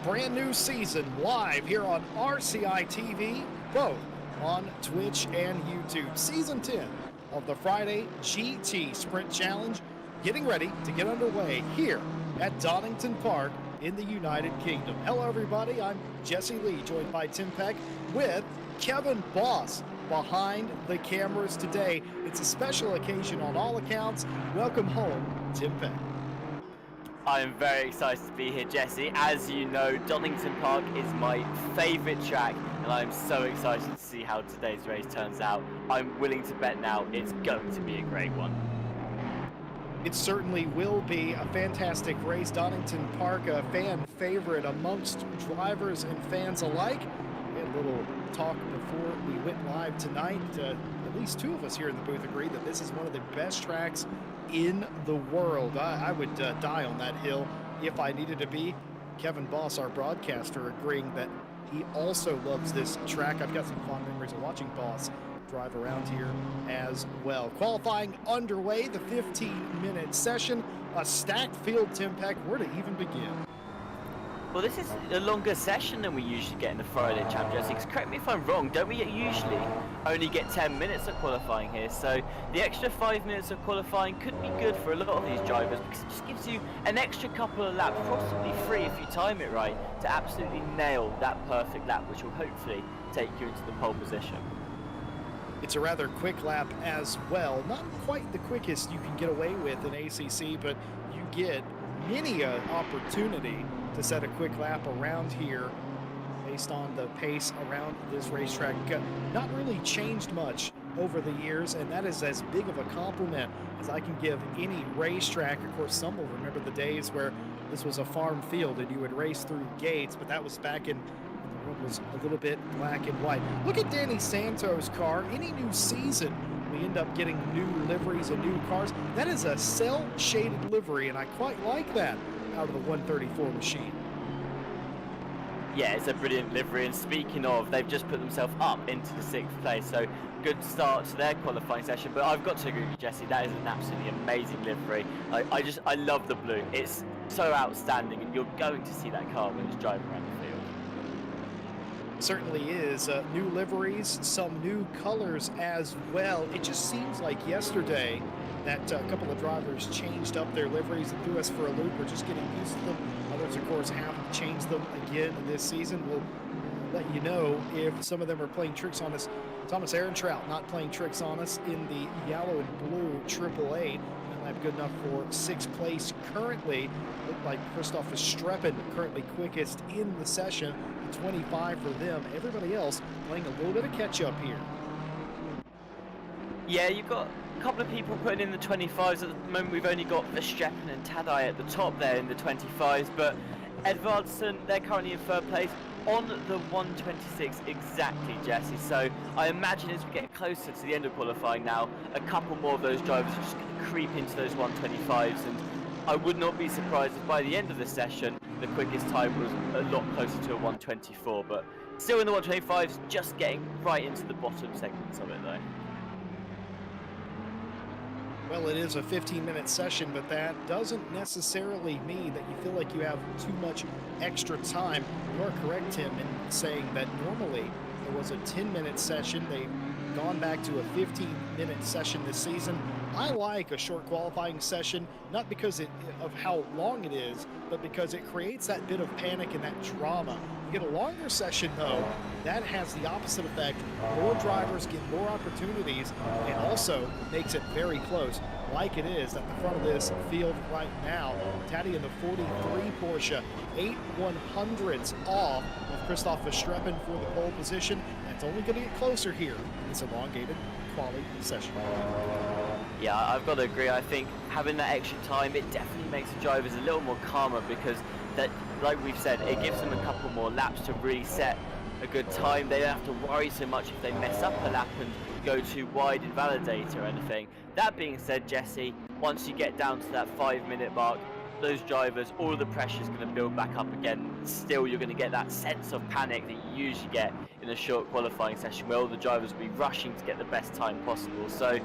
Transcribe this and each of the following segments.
brand new season live here on RCI TV, both on Twitch and YouTube. Season 10 of the Friday GT Sprint Challenge getting ready to get underway here at Donington Park in the United Kingdom. Hello everybody, I'm Jesse Lee, joined by Tim Peck with Kevin Boss behind the cameras today. It's a special occasion on all accounts. Welcome home, Tim Peck. I am very excited to be here, Jesse. As you know, Donington Park is my favourite track, and I'm so excited to see how today's race turns out. I'm willing to bet now it's going to be a great one. It certainly will be a fantastic race. Donington Park, a fan favorite amongst drivers and fans alike. We had a little talk before we went live tonight. At least two of us here in the booth agree that this is one of the best tracks in the world. I would die on that hill if I needed to be. Kevin Boss, our broadcaster, agreeing that he also loves this track. I've got some fond memories of watching Boss drive around here as well. Qualifying underway, the 15-minute session, a stacked field, Tim Peck. Where to even begin? Well, this is a longer session than we usually get in the Friday Champ, Jesse. Correct me if I'm wrong, don't we usually only get 10 minutes of qualifying here? So the extra 5 minutes of qualifying could be good for a lot of these drivers because it just gives you an extra couple of laps, possibly 3 if you time it right, to absolutely nail that perfect lap, which will hopefully take you into the pole position. It's a rather quick lap as well. Not quite the quickest you can get away with in ACC, but you get many an opportunity to set a quick lap around here based on the pace around this racetrack. Not really changed much over the years, and that is as big of a compliment as I can give any racetrack. Of course, some will remember the days where this was a farm field and you would race through gates, but that was back in the world was a little bit black and white. Look at Danny Santos' car. Any new season, we end up getting new liveries and new cars. That is a cell-shaded livery, and I quite like that out of the 134 machine. Yeah, it's a brilliant livery, and speaking of, they've just put themselves up into the 6th place, so good start to their qualifying session. But I've got to agree with you, Jesse, that is an absolutely amazing livery. I love the blue. It's so outstanding, and you're going to see that car when it's driving around the field. Certainly is. New liveries, some new colors as well. It just seems like yesterday that a couple of drivers changed up their liveries and threw us for a loop. We're just getting used to them. Others, of course, have changed them again this season. We'll let you know if some of them are playing tricks on us. Thomas Ehrentraut not playing tricks on us in the yellow and blue Triple-8. I'm good enough for 6th place currently. Looked like Christoph Streppen currently quickest in the session. 25 for them. Everybody else playing a little bit of catch up here. Yeah, you've got a couple of people putting in the 25s. At the moment, we've only got Streppen and Tadai at the top there in the 25s, but Edvardsson, they're currently in 3rd place on the 126 exactly, Jesse. So I imagine as we get closer to the end of qualifying now, a couple more of those drivers are just going to creep into those 125s, and I would not be surprised if by the end of the session the quickest time was a lot closer to a 124, but still in the 125s, just getting right into the bottom segments of it though. Well, it is a 15-minute session, but that doesn't necessarily mean that you feel like you have too much extra time. You are correct, Tim, in saying that normally it was a 10-minute session. They've gone back to a 15-minute session this season. I like a short qualifying session, not because of how long it is, but because it creates that bit of panic and that drama. You get a longer session, though, that has the opposite effect. More drivers get more opportunities, and also makes it very close, like it is at the front of this field right now. Taddy in the 43 Porsche, 8/100ths off of Christoph Streppen for the pole position. That's only going to get closer here in this elongated quality session. Yeah, I've got to agree. I think having that extra time, it definitely makes the drivers a little more calmer because, that, like we've said, it gives them a couple more laps to really set a good time. They don't have to worry so much if they mess up a lap and go too wide in validator or anything. That being said, Jesse, once you get down to that 5-minute mark, those drivers, all of the pressure is going to build back up again. Still, you're going to get that sense of panic that you usually get in a short qualifying session where all the drivers will be rushing to get the best time possible. So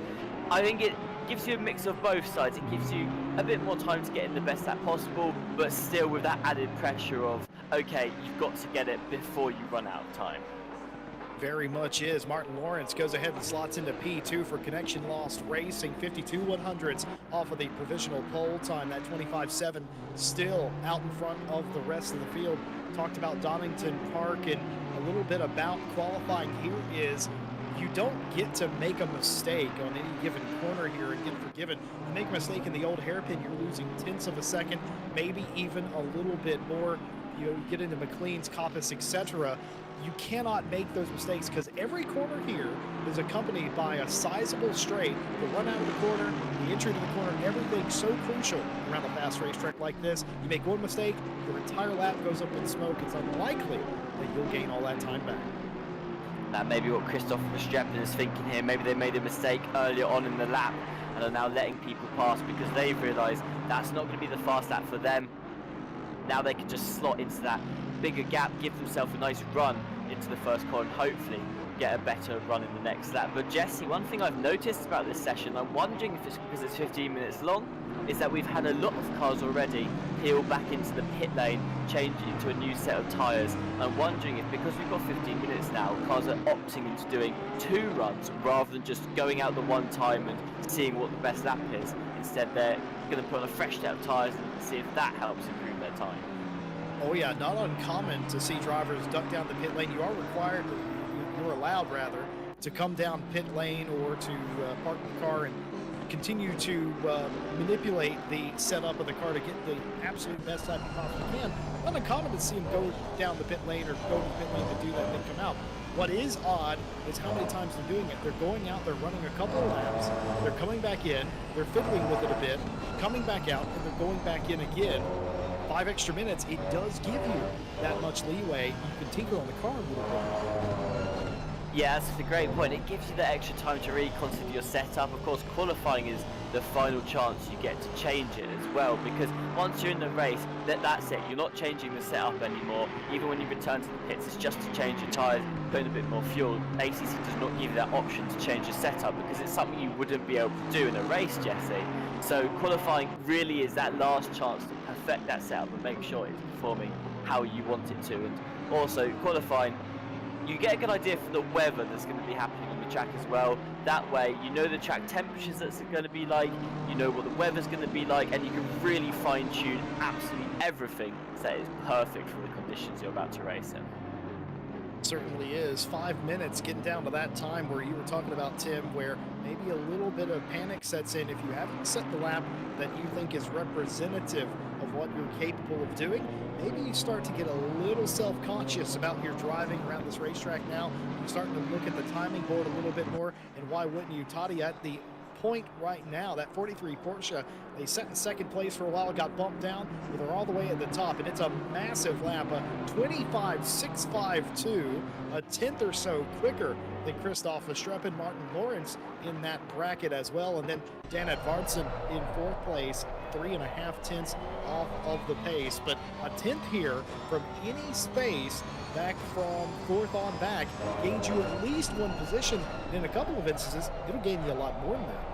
I think gives you a mix of both sides. It gives you a bit more time to get in the best lap possible, but still with that added pressure of, okay, you've got to get it before you run out of time. Very much is. Martin Lawrence goes ahead and slots into P2 for Connection Lost Racing. 52 100s off of the provisional pole time. That 25.7 still out in front of the rest of the field. Talked about Donington Park, and a little bit about qualifying here is you don't get to make a mistake on any given corner here and get forgiven. You make a mistake in the old hairpin, you're losing tenths of a second, maybe even a little bit more. You get into McLean's, Coppice, etc. You cannot make those mistakes because every corner here is accompanied by a sizable straight. The run out of the corner, the entry to the corner, everything's so crucial around a fast racetrack like this. You make one mistake, your entire lap goes up in smoke. It's unlikely that you'll gain all that time back. That may be what Christoph Verstappen is thinking here. Maybe they made a mistake earlier on in the lap and are now letting people pass because they've realised that's not going to be the fast lap for them. Now they can just slot into that bigger gap, give themselves a nice run into the first corner and hopefully get a better run in the next lap. But Jesse, one thing I've noticed about this session, I'm wondering if it's because it's 15 minutes long, is that we've had a lot of cars already peel back into the pit lane, change into a new set of tyres. I'm wondering if because we've got 15 minutes now, cars are opting into doing 2 runs rather than just going out the one time and seeing what the best lap is. Instead, they're going to put on a fresh set of tyres and see if that helps improve their time. Oh yeah, not uncommon to see drivers duck down the pit lane. You are required, you're allowed rather, to come down pit lane or to park the car and continue to manipulate the setup of the car to get the absolute best time you possibly can. Not uncommon to see them go down the pit lane or go to the pit lane to do that and then come out. What is odd is how many times they're doing it. They're going out, they're running a couple of laps, they're coming back in, they're fiddling with it a bit, coming back out, and they're going back in again. 5 extra minutes, it does give you that much leeway. You can tinker on the car a little bit. Yeah, that's a great point. It gives you that extra time to really consider your setup. Of course, qualifying is the final chance you get to change it as well, because once you're in the race, that's it. You're not changing the setup anymore. Even when you return to the pits, it's just to change your tyres, put in a bit more fuel. ACC does not give you that option to change your setup because it's something you wouldn't be able to do in a race, Jesse. So qualifying really is that last chance to perfect that setup and make sure it's performing how you want it to. And also, qualifying, you get a good idea for the weather that's going to be happening on the track as well. That way, you know the track temperatures that's going to be like, you know what the weather's going to be like, and you can really fine-tune absolutely everything so that it's perfect for the conditions you're about to race in. Certainly is. 5 minutes, getting down to that time where you were talking about, Tim, where maybe a little bit of panic sets in if you haven't set the lap that you think is representative of what you're capable of doing. Maybe you start to get a little self-conscious about your driving around this racetrack now. You're starting to look at the timing board a little bit more, and why wouldn't you? Toddy, at the point right now, that 43 Porsche, they set in second place for a while, got bumped down, but they're all the way at the top, and it's a massive lap, a 25.652, a tenth or so quicker than Christoph Verstappen. Martin Lawrence in that bracket as well, and then Dan Edvardsen in 4th place, 3.5 tenths off of the pace, but a tenth here from any space back from 4th on back gains you at least 1 position, and in a couple of instances it'll gain you a lot more than that.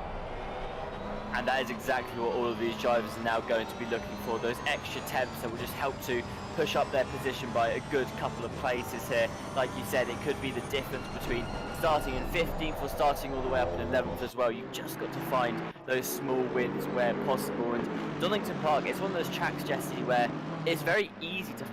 And that is exactly what all of these drivers are now going to be looking for, those extra tenths that will just help to push up their position by a good couple of places here. Like you said, it could be the difference between starting in 15th or starting all the way up in 11th as well. You've just got to find those small wins where possible. And Donington Park, it's one of those tracks, Jesse, where it's very easy to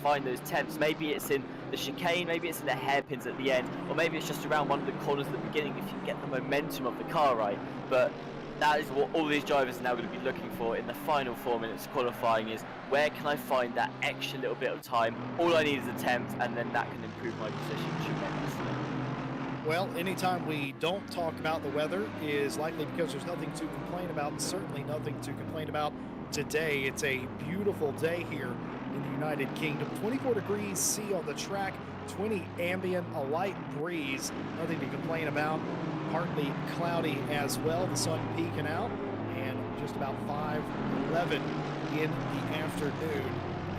find those tenths. Maybe it's in the chicane, maybe it's in the hairpins at the end, or maybe it's just around one of the corners at the beginning if you get the momentum of the car right. But that is what all these drivers are now going to be looking for in the final 4 minutes of qualifying, is where can I find that extra little bit of time? All I need is a tenth, and then that can improve my position tremendously. Well, anytime we don't talk about the weather is likely because there's nothing to complain about, and certainly nothing to complain about today. It's a beautiful day here in the United Kingdom. 24 degrees C on the track, 20 ambient, a light breeze, nothing to complain about. Partly cloudy as well, the sun peeking out, and just about 5:11 in the afternoon.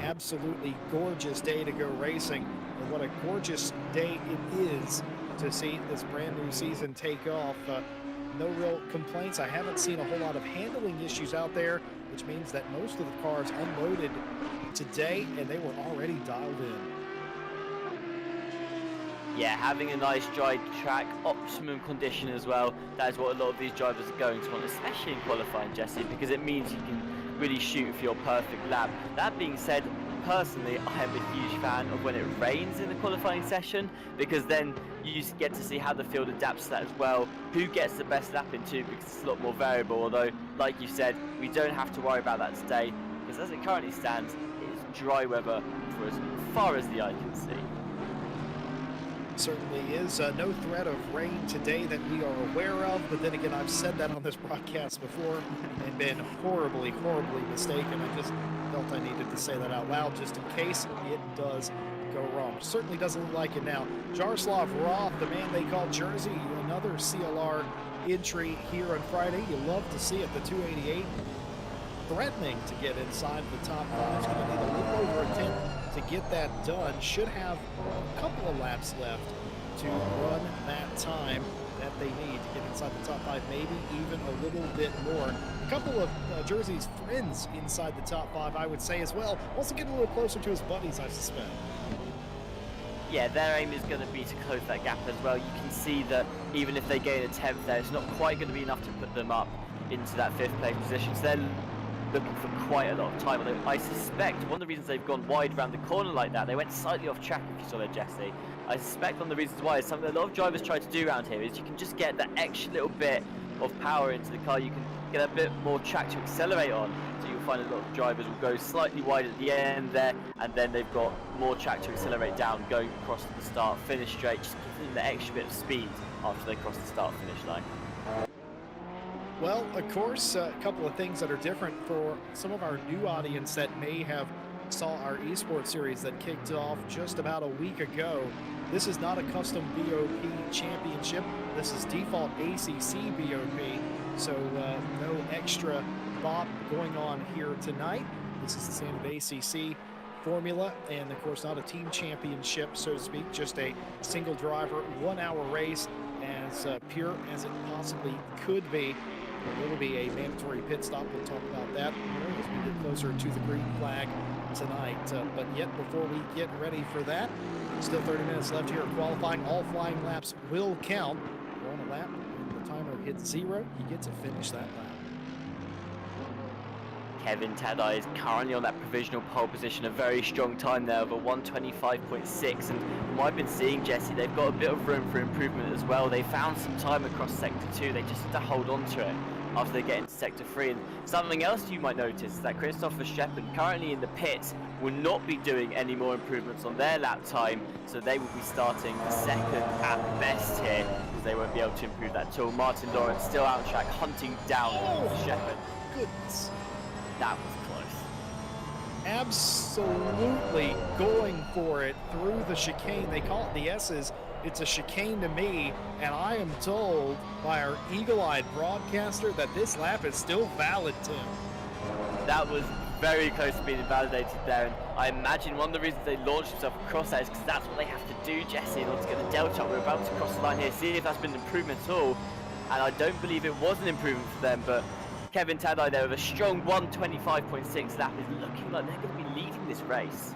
Absolutely gorgeous day to go racing, and what a gorgeous day it is to see this brand new season take off. no real complaints. I haven't seen a whole lot of handling issues out there, which means that most of the cars unloaded today and they were already dialed in. Yeah, having a nice dry track, optimum condition as well, that is what a lot of these drivers are going to want, especially in qualifying, Jesse, because it means you can really shoot for your perfect lap. That being said, personally, I am a huge fan of when it rains in the qualifying session, because then you get to see how the field adapts to that as well, who gets the best lap in too, because it's a lot more variable, although, like you said, we don't have to worry about that today, because as it currently stands, it is dry weather for as far as the eye can see. Certainly is no threat of rain today that we are aware of, but then again, I've said that on this broadcast before and been horribly mistaken. I just felt I needed to say that out loud just in case it does go wrong. Certainly doesn't look like it now. Jaroslav Roth, the man they call Jersey, another CLR entry here on Friday. You love to see it, the 288 threatening to get inside the top five. It's going to need a little over a 10 to get that done. Should have a couple of laps left to run that time that they need to get inside the top five, maybe even a little bit more. A couple of Jersey's friends inside the top five, I would say as well. Wants to get a little closer to his buddies, I suspect. Yeah, their aim is going to be to close that gap as well. You can see that even if they gain a 10th there, it's not quite going to be enough to put them up into that 5th place position. So they're looking for quite a lot of time. Although I suspect one of the reasons they've gone wide around the corner like that, they went slightly off track if you saw there, Jesse. I suspect one of the reasons why is something that a lot of drivers try to do around here is you can just get that extra little bit of power into the car. You can get a bit more track to accelerate on. So you'll find a lot of drivers will go slightly wide at the end there, and then they've got more track to accelerate down, going across to the start, finish straight, just giving them the extra bit of speed after they cross the start-finish line. Well, of course, a couple of things that are different for some of our new audience that may have saw our esports series that kicked off just about a week ago. This is not a custom BOP championship. This is default ACC BOP, so no extra bop going on here tonight. This is the standard ACC formula, and of course not a team championship, so to speak, just a single driver, 1 hour race, as pure as it possibly could be. There will be a mandatory pit stop. We'll talk about that as we get closer to the green flag tonight. But yet, before we get ready for that, still 30 minutes left here of qualifying. All flying laps will count. You're on a lap, when the timer hits 0, you get to finish that lap. Kevin Tadai is currently on that provisional pole position, a very strong time there of a 1:25.6, and from what I've been seeing, Jesse, they've got a bit of room for improvement as well. They found some time across Sector 2, they just have to hold on to it after they get into Sector 3. And something else you might notice is that Christoph Verstappen, currently in the pits, will not be doing any more improvements on their lap time, so they will be starting second at best here, because they won't be able to improve that at all. Martin Lawrence still out track, hunting down Verstappen. Goodness. That was close. Absolutely going for it through the chicane. They call it the S's. It's a chicane to me, and I am told by our eagle-eyed broadcaster that this lap is still valid, Tim. That was very close to being invalidated there, and I imagine one of the reasons they launched themselves across that is because that's what they have to do, Jesse, in order to get the delta up. We're about to cross the line here, see if that's been an improvement at all, and I don't believe it was an improvement for them, but Kevin Tadai there with a strong 1:25.6 lap is looking like they're going to be leading this race.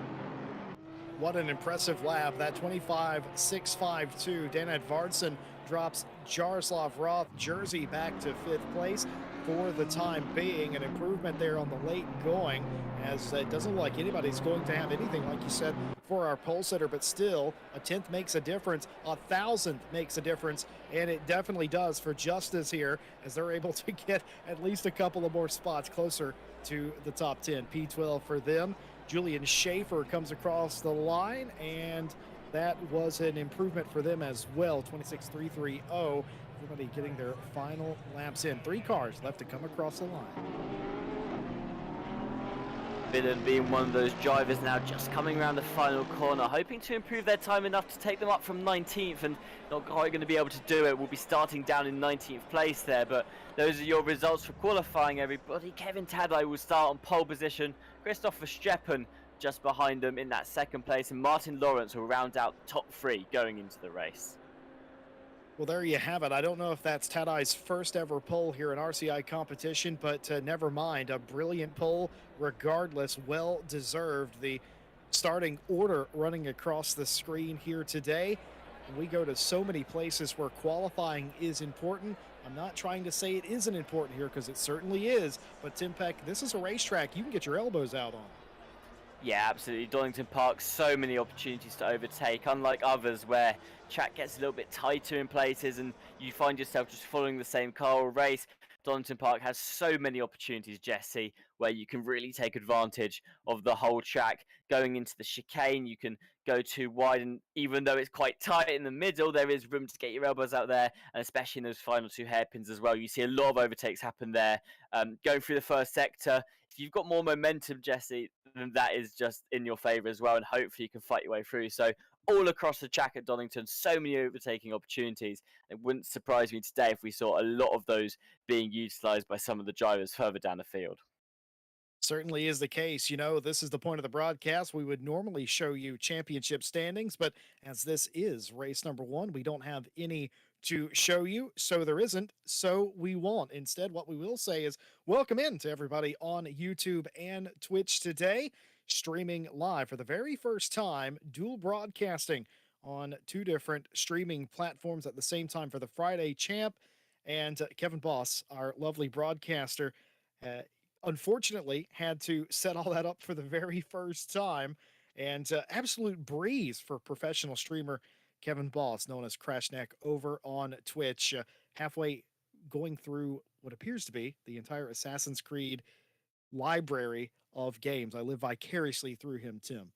What an impressive lap. That 25.652. Dan Edvardsen drops Jaroslav Roth, Jersey, back to 5th place for the time being. An improvement there on the late going, as it doesn't look like anybody's going to have anything, like you said, for our pole sitter, but still, a 10th makes a difference, a 1,000th makes a difference, and it definitely does for Justice here, as they're able to get at least a couple of more spots closer to the top 10. P12 for them. Julian Schaefer comes across the line, and that was an improvement for them as well. 26.330. Everybody getting their final laps in. 3 cars left to come across the line. Bidden being one of those drivers now, just coming around the final corner, hoping to improve their time enough to take them up from 19th, and not quite going to be able to do it. We'll be starting down in 19th place there, but those are your results for qualifying, everybody. Kevin Tadai will start on pole position, Christoph Verstappen just behind them in that 2nd place, and Martin Lawrence will round out the top 3 going into the race. Well, there you have it. I don't know if that's Tadai's first ever poll here in RCI competition, but never mind. A brilliant poll, regardless, well deserved. The starting order running across the screen here today. And we go to so many places where qualifying is important. I'm not trying to say it isn't important here because it certainly is. But Tim Peck, this is a racetrack you can get your elbows out on. Yeah, absolutely. Donington Park, so many opportunities to overtake, unlike others where track gets a little bit tighter in places and you find yourself just following the same car or race. Donington Park has so many opportunities, Jesse, where you can really take advantage of the whole track. Going into the chicane, you can go too wide, and even though it's quite tight in the middle, there is room to get your elbows out there, and especially in those final two hairpins as well. You see a lot of overtakes happen there. Going through the first sector, if you've got more momentum, Jesse, then that is just in your favour as well, and hopefully you can fight your way through. So all across the track at Donington, so many overtaking opportunities. It wouldn't surprise me today if we saw a lot of those being utilised by some of the drivers further down the field. Certainly is the case. You know, this is the point of the broadcast. We would normally show you championship standings, but as this is race number one, we don't have any to show you. So there isn't. So we won't. Instead, what we will say is welcome in to everybody on YouTube and Twitch today, streaming live for the very first time, dual broadcasting on two different streaming platforms at the same time for the Friday champ. And Kevin Boss, our lovely broadcaster, uh, unfortunately had to set all that up for the very first time. And absolute breeze for professional streamer Kevin Boss, known as Crashneck, over on Twitch, halfway going through what appears to be the entire Assassin's Creed library of games. I live vicariously through him, Tim.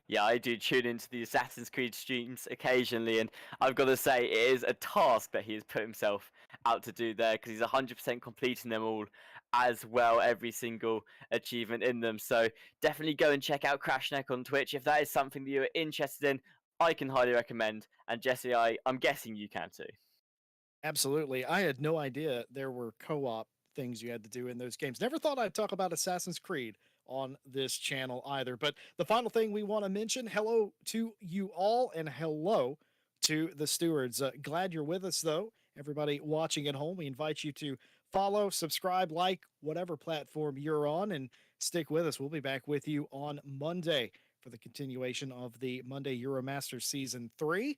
Yeah, I do tune into the Assassin's Creed streams occasionally, and I've got to say, it is a task that he has put himself out to do there because he's 100% completing them all as well, every single achievement in them. So definitely go and check out Crashneck on Twitch if that is something that you're interested in. I can highly recommend, and Jesse, I'm guessing you can too. Absolutely. I had no idea there were co-op things you had to do in those games. Never thought I'd talk about Assassin's Creed on this channel either. But the final thing we want to mention, hello to you all and hello to the stewards. Glad you're with us though. Everybody watching at home, we invite you to follow, subscribe, like whatever platform you're on and stick with us. We'll be back with you on Monday for the continuation of the Monday Euromasters Season 3.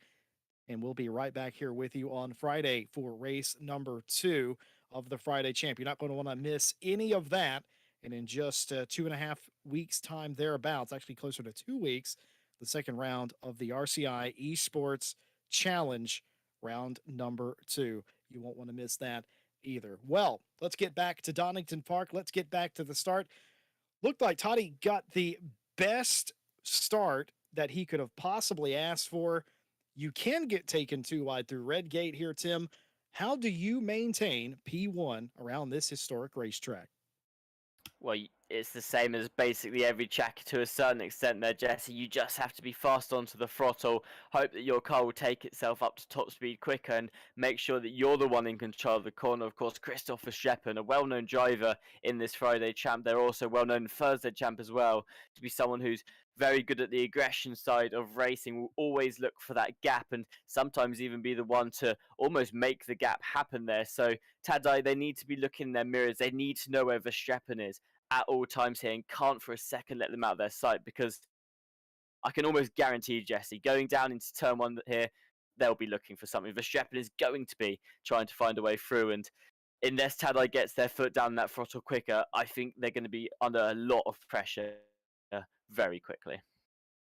And we'll be right back here with you on Friday for race number 2 of the Friday Champ. You're not going to want to miss any of that. And in just 2.5 weeks' time, thereabouts, actually closer to 2 weeks, the second round of the RCI Esports Challenge, round number 2. You won't want to miss that either. Well, let's get back to Donington Park. Let's get back to the start. Looked like Toddy got the best start that he could have possibly asked for. You can get taken too wide through Red Gate here, Tim. How do you maintain P1 around this historic racetrack? Well, it's the same as basically every track to a certain extent there, Jesse. You just have to be fast onto the throttle, hope that your car will take itself up to top speed quicker, and make sure that you're the one in control of the corner. Of course, Christopher Streppen, a well-known driver in this Friday champ. They're also well-known Thursday champ as well, to be someone who's very good at the aggression side of racing, will always look for that gap and sometimes even be the one to almost make the gap happen there. So Tadai, they need to be looking in their mirrors. They need to know where Verstappen is at all times here and can't for a second let them out of their sight, because I can almost guarantee, Jesse, going down into turn one here, they'll be looking for something. Verstappen is going to be trying to find a way through, and unless Tadai gets their foot down that throttle quicker, I think they're going to be under a lot of pressure very quickly.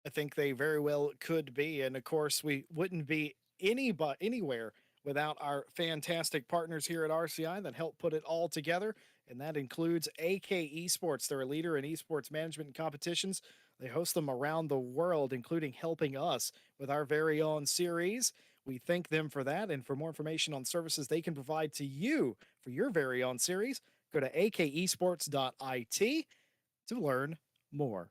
I think they very well could be. And of course, we wouldn't be anywhere without our fantastic partners here at RCI that help put it all together. And that includes AK Esports. They're a leader in esports management and competitions. They host them around the world, including helping us with our very own series. We thank them for that. And for more information on services they can provide to you for your very own series, go to akesports.it to learn more.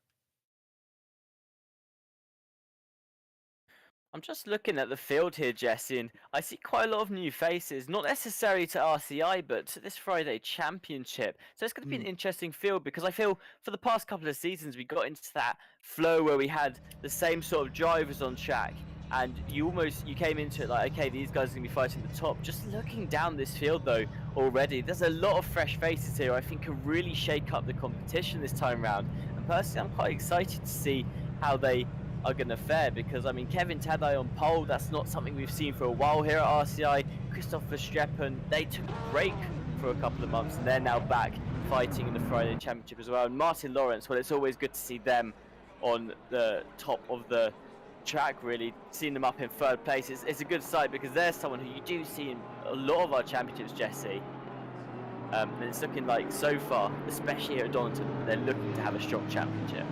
I'm just looking at the field here, Jesse, and I see quite a lot of new faces, not necessarily to RCI, but to this Friday Championship. So it's going to be an interesting field, because I feel for the past couple of seasons we got into that flow where we had the same sort of drivers on track and you came into it like, okay, these guys are going to be fighting at the top. Just looking down this field though, already, there's a lot of fresh faces here I think can really shake up the competition this time round. And personally, I'm quite excited to see how they are going to fare, because I mean, Kevin Tadai on pole, that's not something we've seen for a while here at RCI. Christopher Streppen, they took a break for a couple of months and they're now back fighting in the Friday Championship as well. And Martin Lawrence, well, it's always good to see them on the top of the track, really. Seeing them up in third place, it's a good sight, because there's someone who you do see in a lot of our championships, Jesse. And it's looking like so far, especially here at Donington, they're looking to have a strong championship.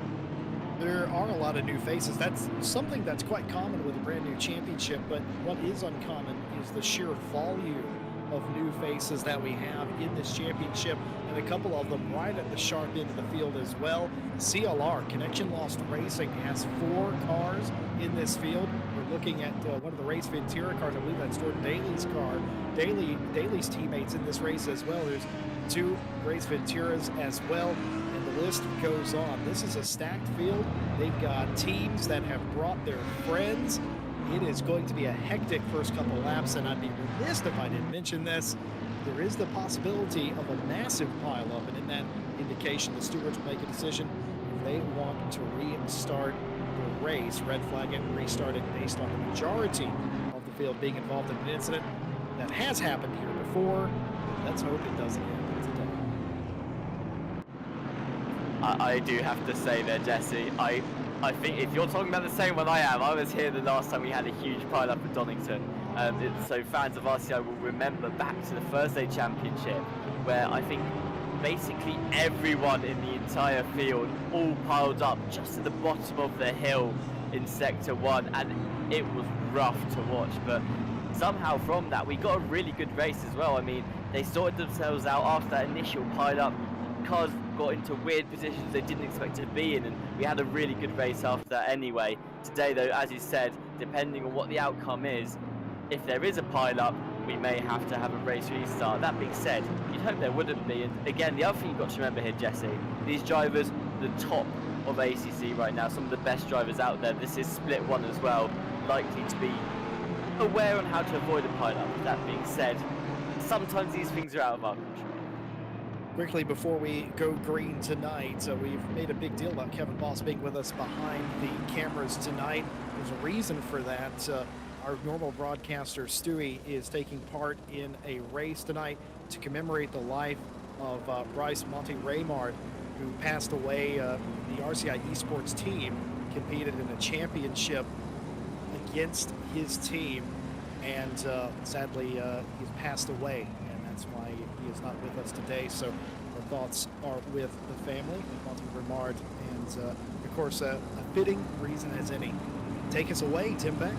There are a lot of new faces. That's something that's quite common with a brand new championship, but what is uncommon is the sheer volume of new faces that we have in this championship, and a couple of them right at the sharp end of the field as well. CLR, Connection Lost Racing, has 4 cars in this field. We're looking at one of the Race Ventura cars. I believe that's Jordan Daly's car. Daly's teammates in this race as well. There's 2 Race Venturas as well, and the list goes on. This is a stacked field. They've got teams that have brought their friends. It is going to be a hectic first couple laps, and I'd be remiss if I didn't mention this. There is the possibility of a massive pileup, and in that indication, the stewards will make a decision if they want to restart the race, red flag it, and restart it based on the majority of the field being involved in an incident that has happened here before. Let's hope it doesn't happen today. I do have to say there, Jesse, I think if you're talking about the same one I am, I was here the last time we had a huge pile up at Donington. So fans of RCI will remember back to the Thursday Championship, where I think basically everyone in the entire field all piled up just at the bottom of the hill in Sector 1, and it was rough to watch. But somehow from that, we got a really good race as well. I mean, they sorted themselves out after that initial pile up. Cars got into weird positions they didn't expect to be in, and we had a really good race after that anyway. Today though, as you said, depending on what the outcome is, if there is a pile-up, we may have to have a race restart. That being said, you'd hope there wouldn't be. And again, the other thing you've got to remember here, Jesse, these drivers, the top of ACC right now, some of the best drivers out there. This is split 1 as well, likely to be aware on how to avoid a pile-up. That being said, sometimes these things are out of our control. Quickly, before we go green tonight, we've made a big deal about Kevin Boss being with us behind the cameras tonight. There's a reason for that. Our normal broadcaster, Stewie, is taking part in a race tonight to commemorate the life of Bryce Monty Raymard, who passed away. The RCI esports team competed in a championship against his team, and sadly, he's passed away. That's why he is not with us today. So our thoughts are with the family of Monty Raymard, and of course a fitting reason as any. Take us away, Tim Beck.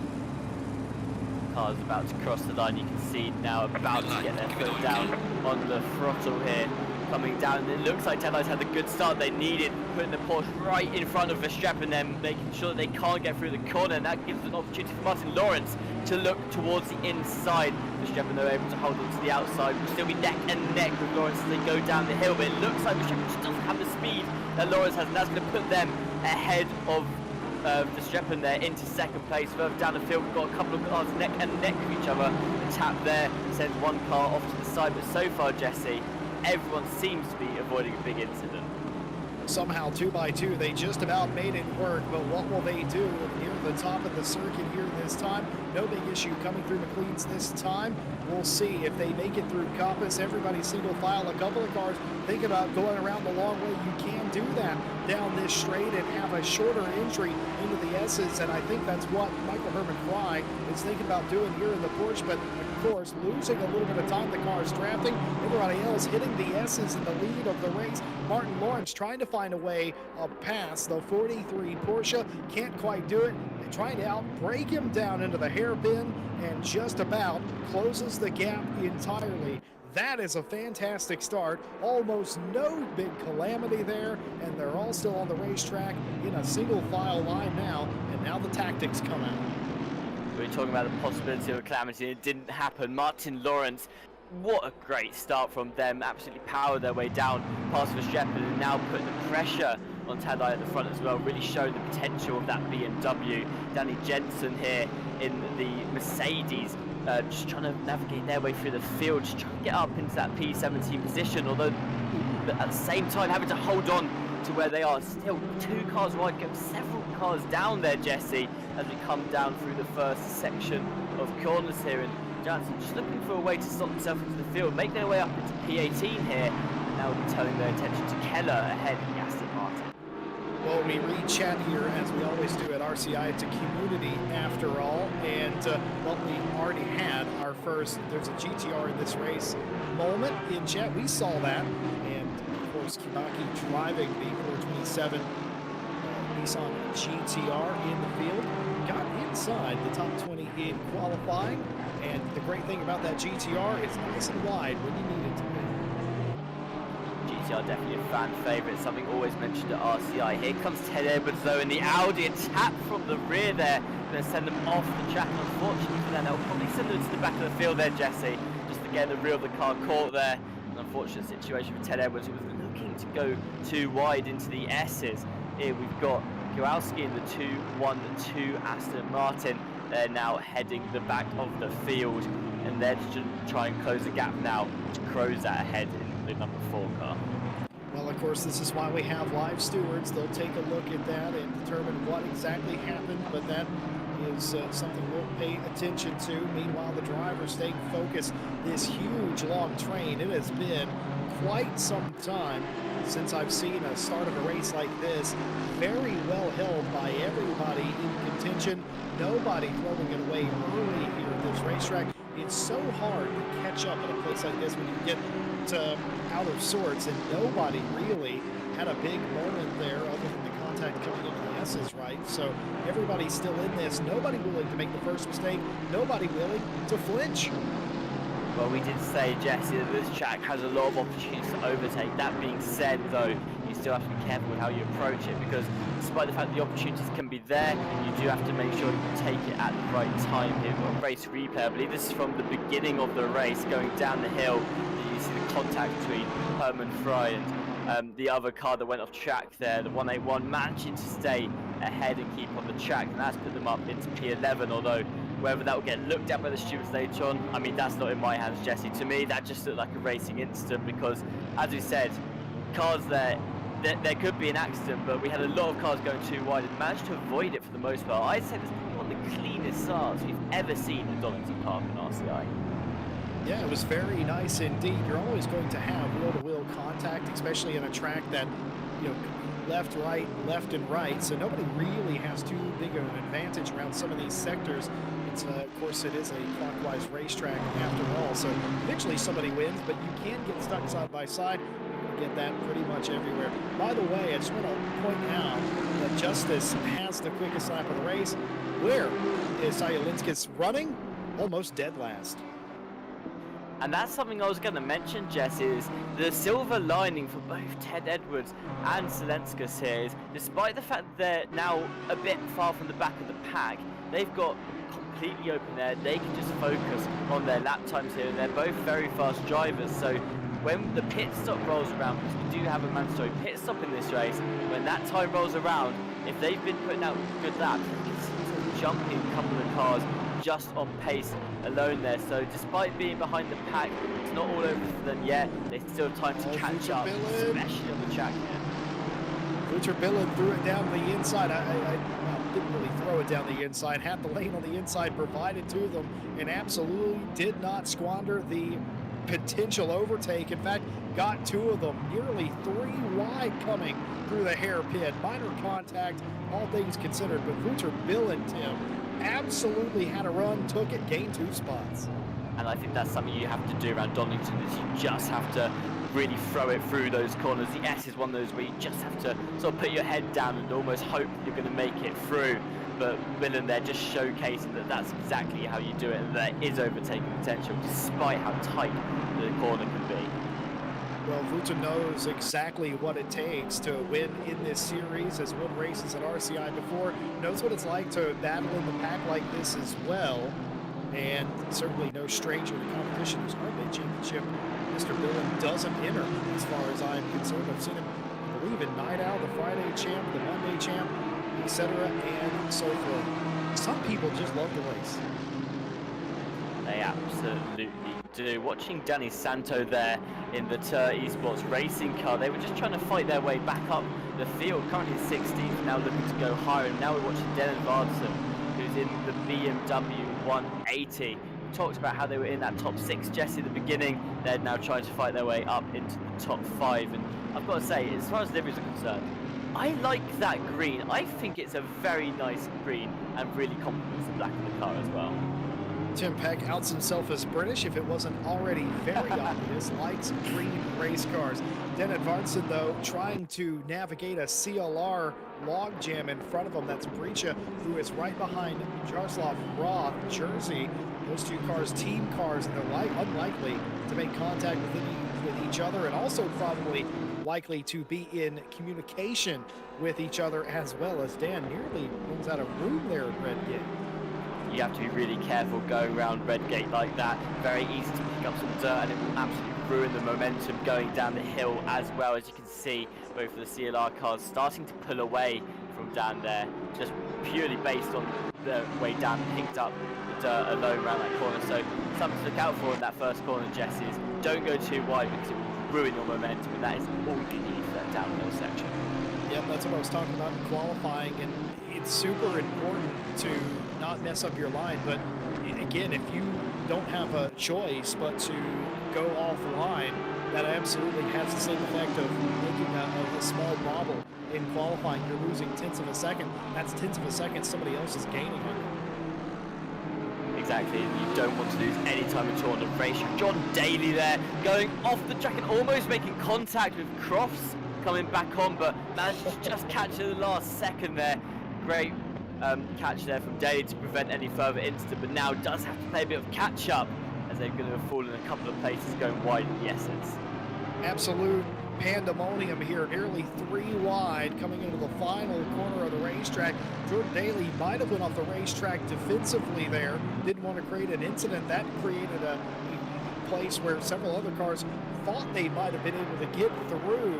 Car's about to cross the line. You can see now about to get their foot down on the throttle here, coming down. It looks like Tadai's had the good start they needed, putting the Porsche right in front of Verstappen, then making sure that they can't get through the corner, and that gives an opportunity for Martin Lawrence to look towards the inside. Verstappen, they're able to hold on to the outside, will still be neck and neck with Lawrence as they go down the hill, but it looks like Verstappen just doesn't have the speed that Lawrence has, and that's going to put them ahead of Verstappen there into second place. Further down the field, we've got a couple of cars neck and neck with each other. The tap there sends one car off to the side, but so far, Jesse, everyone seems to be avoiding a big incident. Somehow 2 by 2 they just about made it work, but what will they do near the top of the circuit here this time? No big issue coming through McLean's this time. We'll see if they make it through Coppice. Everybody single file. A couple of cars think about going around the long way. You can do that down this straight and have a shorter entry into the S's, and I think that's what Michael Herman Fry is thinking about doing here in the Porsche. But of course, losing a little bit of time, the car's drafting. Everybody else hitting the S's in the lead of the race. Martin Lawrence trying to find a way past the 43 Porsche. Can't quite do it. They try to outbrake him down into the hairpin and just about closes the gap entirely. That is a fantastic start. Almost no big calamity there, and they're all still on the racetrack in a single file line now, and now the tactics come out. We were talking about the possibility of a calamity, and it didn't happen. Martin Lawrence, what a great start from them. Absolutely powered their way down past Verstappen and now putting the pressure on Tadai at the front as well, really showing the potential of that BMW. Danny Jensen here in the Mercedes, just trying to navigate their way through the field, just trying to get up into that P17 position, although at the same time having to hold on to where they are. Still 2 cars wide, going several cars down there, Jesse, as we come down through the first section of corners here. And Johnson just looking for a way to slot himself into the field, make their way up into P18 here, and now we'll be turning their attention to Keller ahead in the Aston Martin. Well, we read chat here, as we always do at RCI. It's a community after all, and well, we already had our first, there's a GTR in this race moment in chat. We saw that, and of course Kibaki driving the 427 Nissan GTR in the field, got inside the top 20 in qualifying, and the great thing about that GTR, it's nice and wide when you need it to be. GTR definitely a fan favourite, something always mentioned at RCI. Here comes Ted Edwards though in the Audi, a tap from the rear there, going to send them off the track, and unfortunately for them, they'll probably send them to the back of the field there, Jesse, just to get the rear of the car caught there. An unfortunate situation for Ted Edwards, who was looking to go too wide into the S's. Here we've got Kowalski in the 2-1-2 Aston Martin. They're now heading the back of the field, and they're just trying to close the gap now to Crozat ahead in the number 4 car. Well, of course, this is why we have live stewards. They'll take a look at that and determine what exactly happened, but that is something we'll pay attention to. Meanwhile, the driver staying focused. This huge, long train, it has been quite some time since I've seen a start of a race like this. Very well held by everybody in contention. Nobody throwing it away early here at this racetrack. It's so hard to catch up at a place like this when you get out of sorts, and nobody really had a big moment there other than the contact coming into the S's, right? So everybody's still in this. Nobody willing to make the first mistake. Nobody willing to flinch. Well, we did say, Jesse, that this track has a lot of opportunities to overtake. That being said, though, you still have to be careful with how you approach it, because despite the fact that the opportunities can be there, you do have to make sure you take it at the right time here. We've got a race replay. I believe this is from the beginning of the race, going down the hill. You see the contact between Herman Fry and the other car that went off track there, the 181, managing to stay ahead and keep on the track, and that's put them up into P11, although whether that will get looked at by the stewards later on, I mean, that's not in my hands, Jesse. To me, that just looked like a racing incident, because, as we said, cars there could be an accident, but we had a lot of cars going too wide and managed to avoid it for the most part. I'd say this is probably one of the cleanest starts we've ever seen at Donington Park in RCI. Yeah, it was very nice indeed. You're always going to have wheel-to-wheel contact, especially in a track that, you know, left, right, left, and right. So nobody really has too big of an advantage around some of these sectors. It's, of course, it is a clockwise racetrack after all. So eventually somebody wins, but you can get stuck side by side. You get that pretty much everywhere. By the way, I just want to point out that Justice has the quickest lap of the race. Where is Sayulinskis running? Almost dead last. And that's something I was going to mention, Jess, is the silver lining for both Ted Edwards and Zelenskas here is, despite the fact that they're now a bit far from the back of the pack, they've got completely open there. They can just focus on their lap times here, and they're both very fast drivers. So when the pit stop rolls around, because we do have a mandatory pit stop in this race, when that time rolls around, if they've been putting out good laps, they can see jumping a couple of cars just on pace alone there. So despite being behind the pack, it's not all over for them yet. They still have time to catch up, especially on the track here. Billen threw it down the inside. I didn't really throw it down the inside. Had the lane on the inside provided to them, and absolutely did not squander the potential overtake. In fact, got two of them, nearly 3 wide coming through the hairpin. Minor contact, all things considered, but Billen, Tim, absolutely had a run, took it, gained 2 spots. And I think that's something you have to do around Donington, is you just have to really throw it through those corners. The S is one of those where you just have to sort of put your head down and almost hope you're going to make it through. But Billen there just showcasing that that's exactly how you do it, and there is overtaking potential despite how tight the corner can be. Well, Vuta knows exactly what it takes to win in this series, has won races at RCI before, knows what it's like to battle in the pack like this as well, and certainly no stranger to competition. This Hardway Championship, Mr. Billen doesn't enter as far as I'm concerned. I've seen him believe in Night Owl, the Friday champ, the Monday champ, etc., and so forth. Some people just love the race. They absolutely do. Watching Danny Santo there in the esports racing car, they were just trying to fight their way back up the field. Currently 16th, now looking to go higher. And now we're watching Dylan Vardsson, who's in the BMW 180. We talked about how they were in that top 6, Jesse, at the beginning. They're now trying to fight their way up into the top 5. And I've got to say, as far as liveries are concerned, I like that green. I think it's a very nice green and really complements the black of the car as well. Tim Peck outs himself as British, if it wasn't already very obvious. Likes green race cars. Dennis Vardsson, though, trying to navigate a CLR logjam in front of him. That's Brecha, who is right behind Jaroslav Roth, Jersey. Those two cars, team cars, and they're unlikely to make contact with each other, and also probably likely to be in communication with each other as well, as Dan nearly runs out of room there at Redgate. You have to be really careful going around Redgate like that. Very easy to pick up some dirt, and it will absolutely ruin the momentum going down the hill as well. As you can see, both of the CLR cars starting to pull away from down there, just purely based on the way Dan picked up the dirt alone around that corner. So something to look out for in that first corner, Jesse, is don't go too wide because it will ruin your momentum, and that is all you need for that downhill section. Yep, that's what I was talking about in qualifying, and it's super important to not mess up your line. But again, if you don't have a choice but to go offline, that absolutely has the same effect of making a small bobble in qualifying. You're losing tenths of a second. That's tenths of a second somebody else is gaining on you. Exactly, and you don't want to lose any time at all in the race. John Daly there, going off the track and almost making contact with Crofts, coming back on, but managed to just catch it at the last second there. Great catch there from Daly to prevent any further incident, but now does have to play a bit of catch up as they're going to have fallen a couple of places going wide in the essence. Absolute pandemonium here, nearly 3 wide coming into the final corner of the racetrack. Jordan Daly might have went off the racetrack defensively there, didn't want to create an incident. That created a place where several other cars thought they might have been able to get through.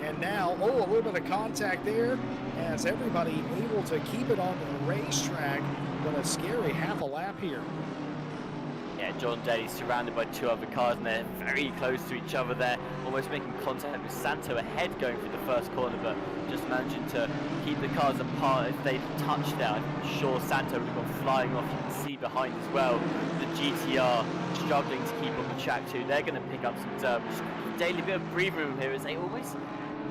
And now, a little bit of contact there as everybody able to keep it onto the racetrack, but a scary half a lap here. Yeah, John Daly surrounded by 2 other cars, and they're very close to each other there, almost making contact with Santo ahead going through the first corner, but just managing to keep the cars apart. If they'd touched there, I'm sure Santo would have gone flying off. You can see behind as well, the GTR struggling to keep on the track too. They're going to pick up some dirt. Daly, a bit of breathing room here as they always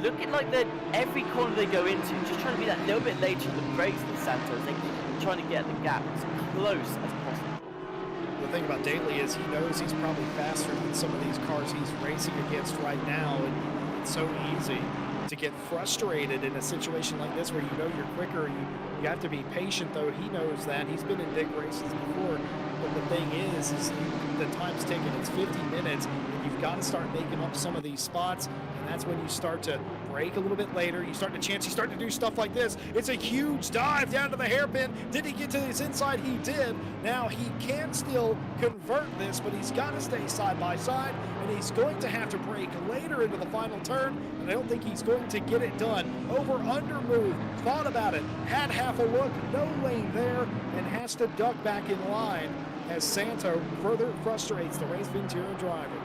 looking like they're every corner they go into, just trying to be that little bit later in the brakes than Santos. They're trying to get the gap as close as possible. The thing about Daly is he knows he's probably faster than some of these cars he's racing against right now, and it's so easy to get frustrated in a situation like this where you know you're quicker. You have to be patient, though. He knows that. He's been in big races before. But the thing is the time's taken. It's 50 minutes, and you've got to start making up some of these spots. And that's when you start to break a little bit later. You start to do stuff like this. It's a huge dive down to the hairpin. Did he get to his inside? He did. Now he can still convert this, but he's got to stay side by side, and he's going to have to brake later into the final turn. And I don't think he's going to get it done. Over-under move. Thought about it. Had half a look. No lane there, and has to duck back in line as Santo further frustrates the race Ventura driver.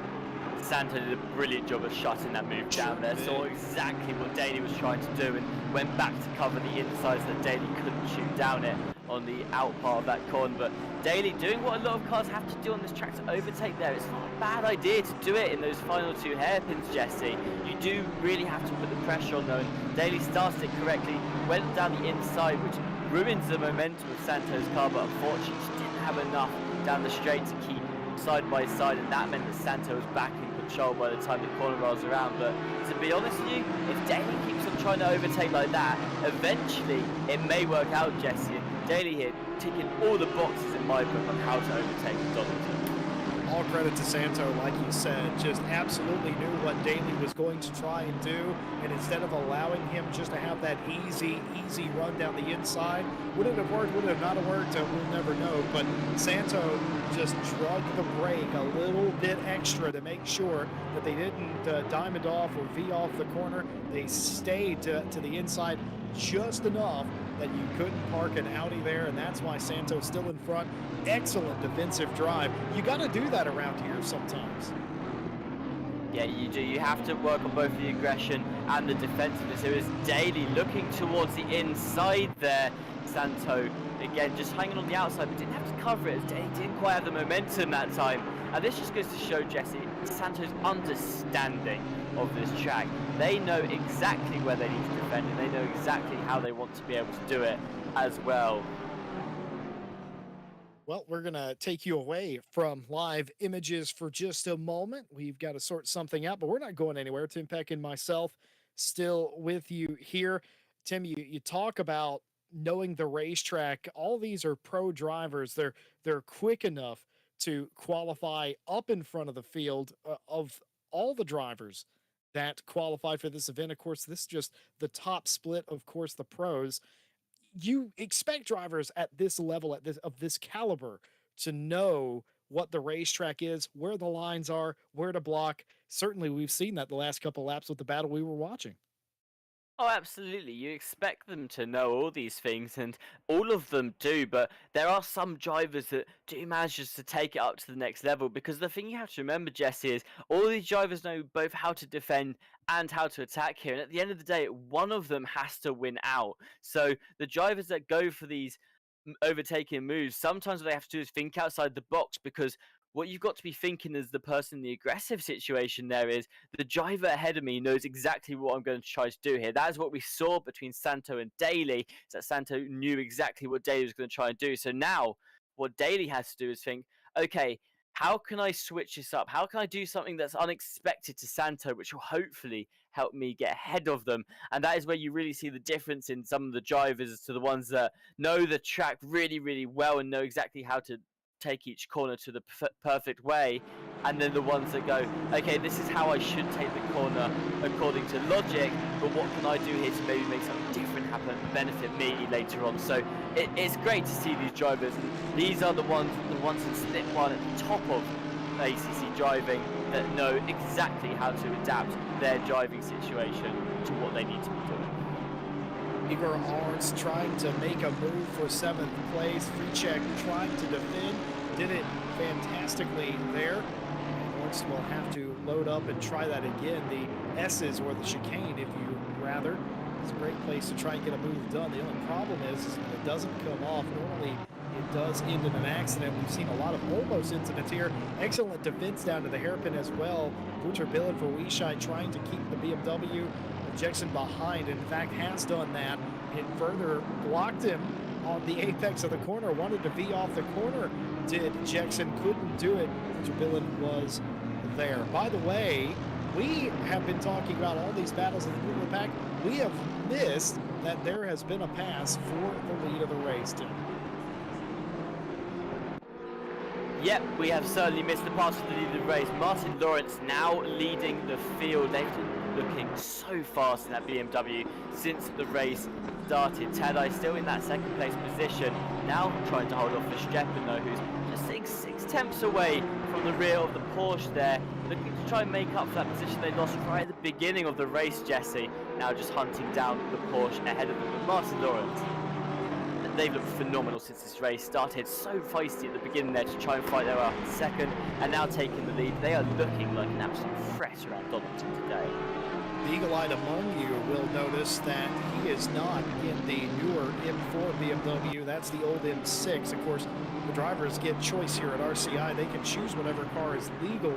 Santo did a brilliant job of shutting that move down there, saw exactly what Daly was trying to do and went back to cover the inside so that Daly couldn't shoot down it on the out part of that corner. But Daly doing what a lot of cars have to do on this track to overtake there. It's not a bad idea to do it in those final 2 hairpins, Jesse. You do really have to put the pressure on though, and Daly started it correctly, went down the inside, which ruins the momentum of Santo's car, but unfortunately just didn't have enough down the straight to keep side by side, and that meant that Santo was back in control by the time the corner rolls around. But to be honest with you, if Daly keeps on trying to overtake like that, eventually it may work out, Jesse. Daly here ticking all the boxes in my book on how to overtake Donington. all credit to Santo, like you said, just absolutely knew what Daly was going to try and do, and instead of allowing him just to have that easy run down the inside, would it have worked, would it have not have worked, we'll never know, but Santo just drug the brake a little bit extra to make sure that they didn't diamond off or V off the corner. They stayed to the inside just enough that you couldn't park an Audi there, and that's why Santo's still in front. Excellent defensive drive. You got to do that around here sometimes. Yeah, you do. You have to work on both the aggression and the defensiveness. It was Daly looking towards the inside there. Santo, again, just hanging on the outside, but didn't have to cover it. Daly didn't quite have the momentum that time. And this just goes to show, Jesse, Santo's understanding of this track. They know exactly where they need to defend, and they know exactly how they want to be able to do it as well. Well, we're going to take you away from live images for just a moment. We've got to sort something out, but we're not going anywhere. Tim Peck and myself still with you here. Tim, you talk about knowing the racetrack. All these are pro drivers. They're quick enough to qualify up in front of the field of all the drivers that qualified for this event. Of course, this is just the top split, of course, the pros. You expect drivers at this level, of this caliber, to know what the racetrack is, where the lines are, where to block. Certainly, we've seen that the last couple laps with the battle we were watching. Oh, absolutely. You expect them to know all these things, and all of them do, but there are some drivers that do manage just to take it up to the next level, because the thing you have to remember, Jesse, is all these drivers know both how to defend and how to attack here, and at the end of the day, one of them has to win out. So the drivers that go for these overtaking moves, sometimes what they have to do is think outside the box, because what you've got to be thinking as the person in the aggressive situation there is, the driver ahead of me knows exactly what I'm going to try to do here. That is what we saw between Santo and Daly, is that Santo knew exactly what Daly was going to try and do. So now what Daly has to do is think, okay, how can I switch this up? How can I do something that's unexpected to Santo, which will hopefully help me get ahead of them? And that is where you really see the difference in some of the drivers as to the ones that know the track really, really well and know exactly how to take each corner to the perfect way, and then the ones that go, okay, this is how I should take the corner according to logic, but what can I do here to maybe make something different happen and benefit me later on? So it's great to see these drivers, and these are the ones in Slip 1 at the top of ACC driving that know exactly how to adapt their driving situation to what they need to be doing. Igor Arns trying to make a move for 7th place. Freechek trying to defend. Did it fantastically there. Arns will have to load up and try that again. The S's, or the chicane, if you rather. It's a great place to try and get a move done. The only problem is when it doesn't come off. Normally, it does end in an accident. We've seen a lot of almost incidents here. Excellent defense down to the hairpin as well. Butcher Billen for Weishai trying to keep the BMW Jackson behind, in fact has done that. It further blocked him on the apex of the corner, wanted to V off the corner, did Jackson, couldn't do it. Billen was there. By the way, we have been talking about all these battles in the middle of the pack. We have missed that there has been a pass for the lead of the race, Tim. Yep, we have certainly missed the pass for the lead of the race. Martin Lawrence now leading the field. They've looking so fast in that BMW since the race started. Tadai still in that second place position, now trying to hold off Verstappen though, who's just sitting 6/10 away from the rear of the Porsche there, looking to try and make up for that position they lost right at the beginning of the race, Jesse. Now just hunting down the Porsche ahead of them with Martin Lawrence. They've looked phenomenal since this race started, so feisty at the beginning there to try and fight their way up in second, and now taking the lead. They are looking like an absolute threat around Donington today. The eagle-eyed among you will notice that he is not in the newer M4 BMW. That's the old M6. Of course, the drivers get choice here at RCI. They can choose whatever car is legal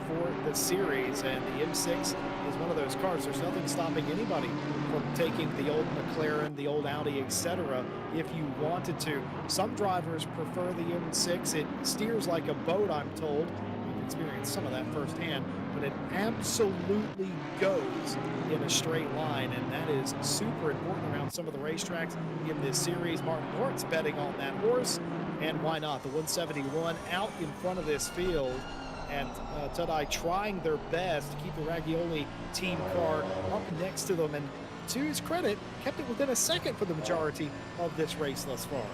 for the series, and the M6 is one of those cars. There's nothing stopping anybody from taking the old McLaren, the old Audi, etc. if you wanted to. Some drivers prefer the M6. It steers like a boat, I'm told. experienced some of that firsthand, but it absolutely goes in a straight line, and that is super important around some of the racetracks in this series. Martin Lawrence betting on that horse, and why not? The 171 out in front of this field, and Tadai trying their best to keep the Ragioli team car up next to them, and to his credit, kept it within a second for the majority of this race thus far.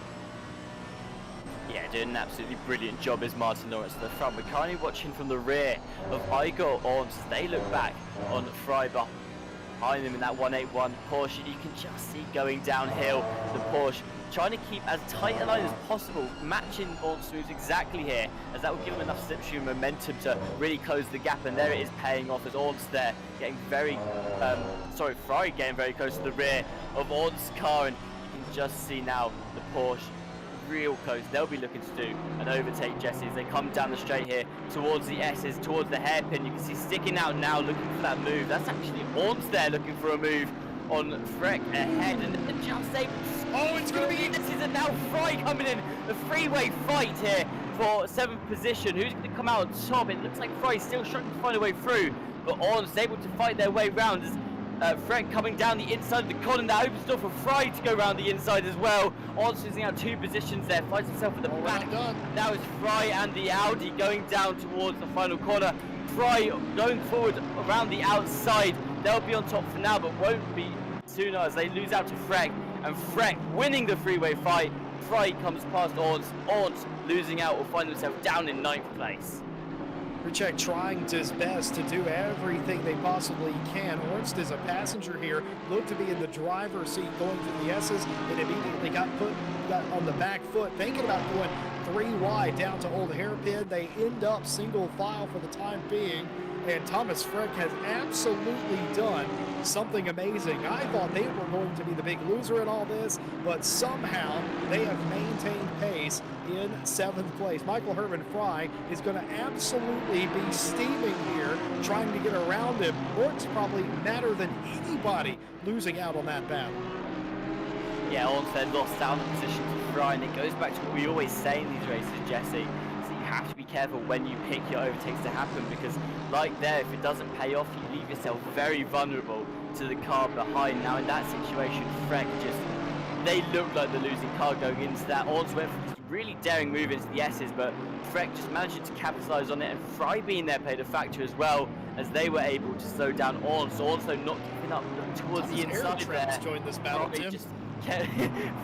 Yeah, did an absolutely brilliant job as Martin Lawrence at the front. We're currently watching from the rear of Igor Orms. They look back on Freiber behind them in that 181 Porsche. You can just see going downhill the Porsche, trying to keep as tight a line as possible, matching Orms' moves exactly here, as that will give them enough slipstream and momentum to really close the gap. And there it is paying off as Orms there getting very, Ferrari getting very close to the rear of Orms' car, and you can just see now the Porsche real close. They'll be looking to do an overtake, Jesse, as they come down the straight here towards the S's, towards the hairpin. You can see sticking out now, looking for that move. That's actually Orms there looking for a move on Freck ahead, and just able to... Oh, it's going to be... This is now Fry coming in. The freeway fight here for 7th position. Who's going to come out on top? It looks like Fry still struggling to find a way through, but Orms able to fight their way round as Frank coming down the inside of the column. That opens the door for Fry to go around the inside as well. Orms losing out 2 positions there, finds himself at the back. Now it's Fry and the Audi going down towards the final corner. Fry going forward around the outside. They'll be on top for now, but won't be sooner as they lose out to Freck. And Freck winning the freeway fight. Fry comes past Orms. Orms losing out will find themselves down in 9th place. Richek trying his best to do everything they possibly can. Ornst is a passenger here, looked to be in the driver's seat going through the S's, and immediately got on the back foot, thinking about going 3 wide down to Old Hairpin. They end up single file for the time being, and Thomas Freck has absolutely done something amazing. I thought they were going to be the big loser in all this, but somehow they have maintained pace in 7th place. Michael Herman Fry is going to absolutely be steaming here, trying to get around him. Orks probably madder than anybody losing out on that battle. Yeah, Ormsted lost out the position to Fry, and it goes back to what we always say in these races, Jesse. So you have to be careful when you pick your overtakes to happen, because like there, if it doesn't pay off, you leave yourself very vulnerable to the car behind. Now in that situation, Freck they looked like the losing car going into that. Orms went for this really daring move into the S's, but Freck just managed to capitalise on it, and Fry being there played a factor as well, as they were able to slow down Orms. Also not giving up towards the inside there. Joined this battle, Tim.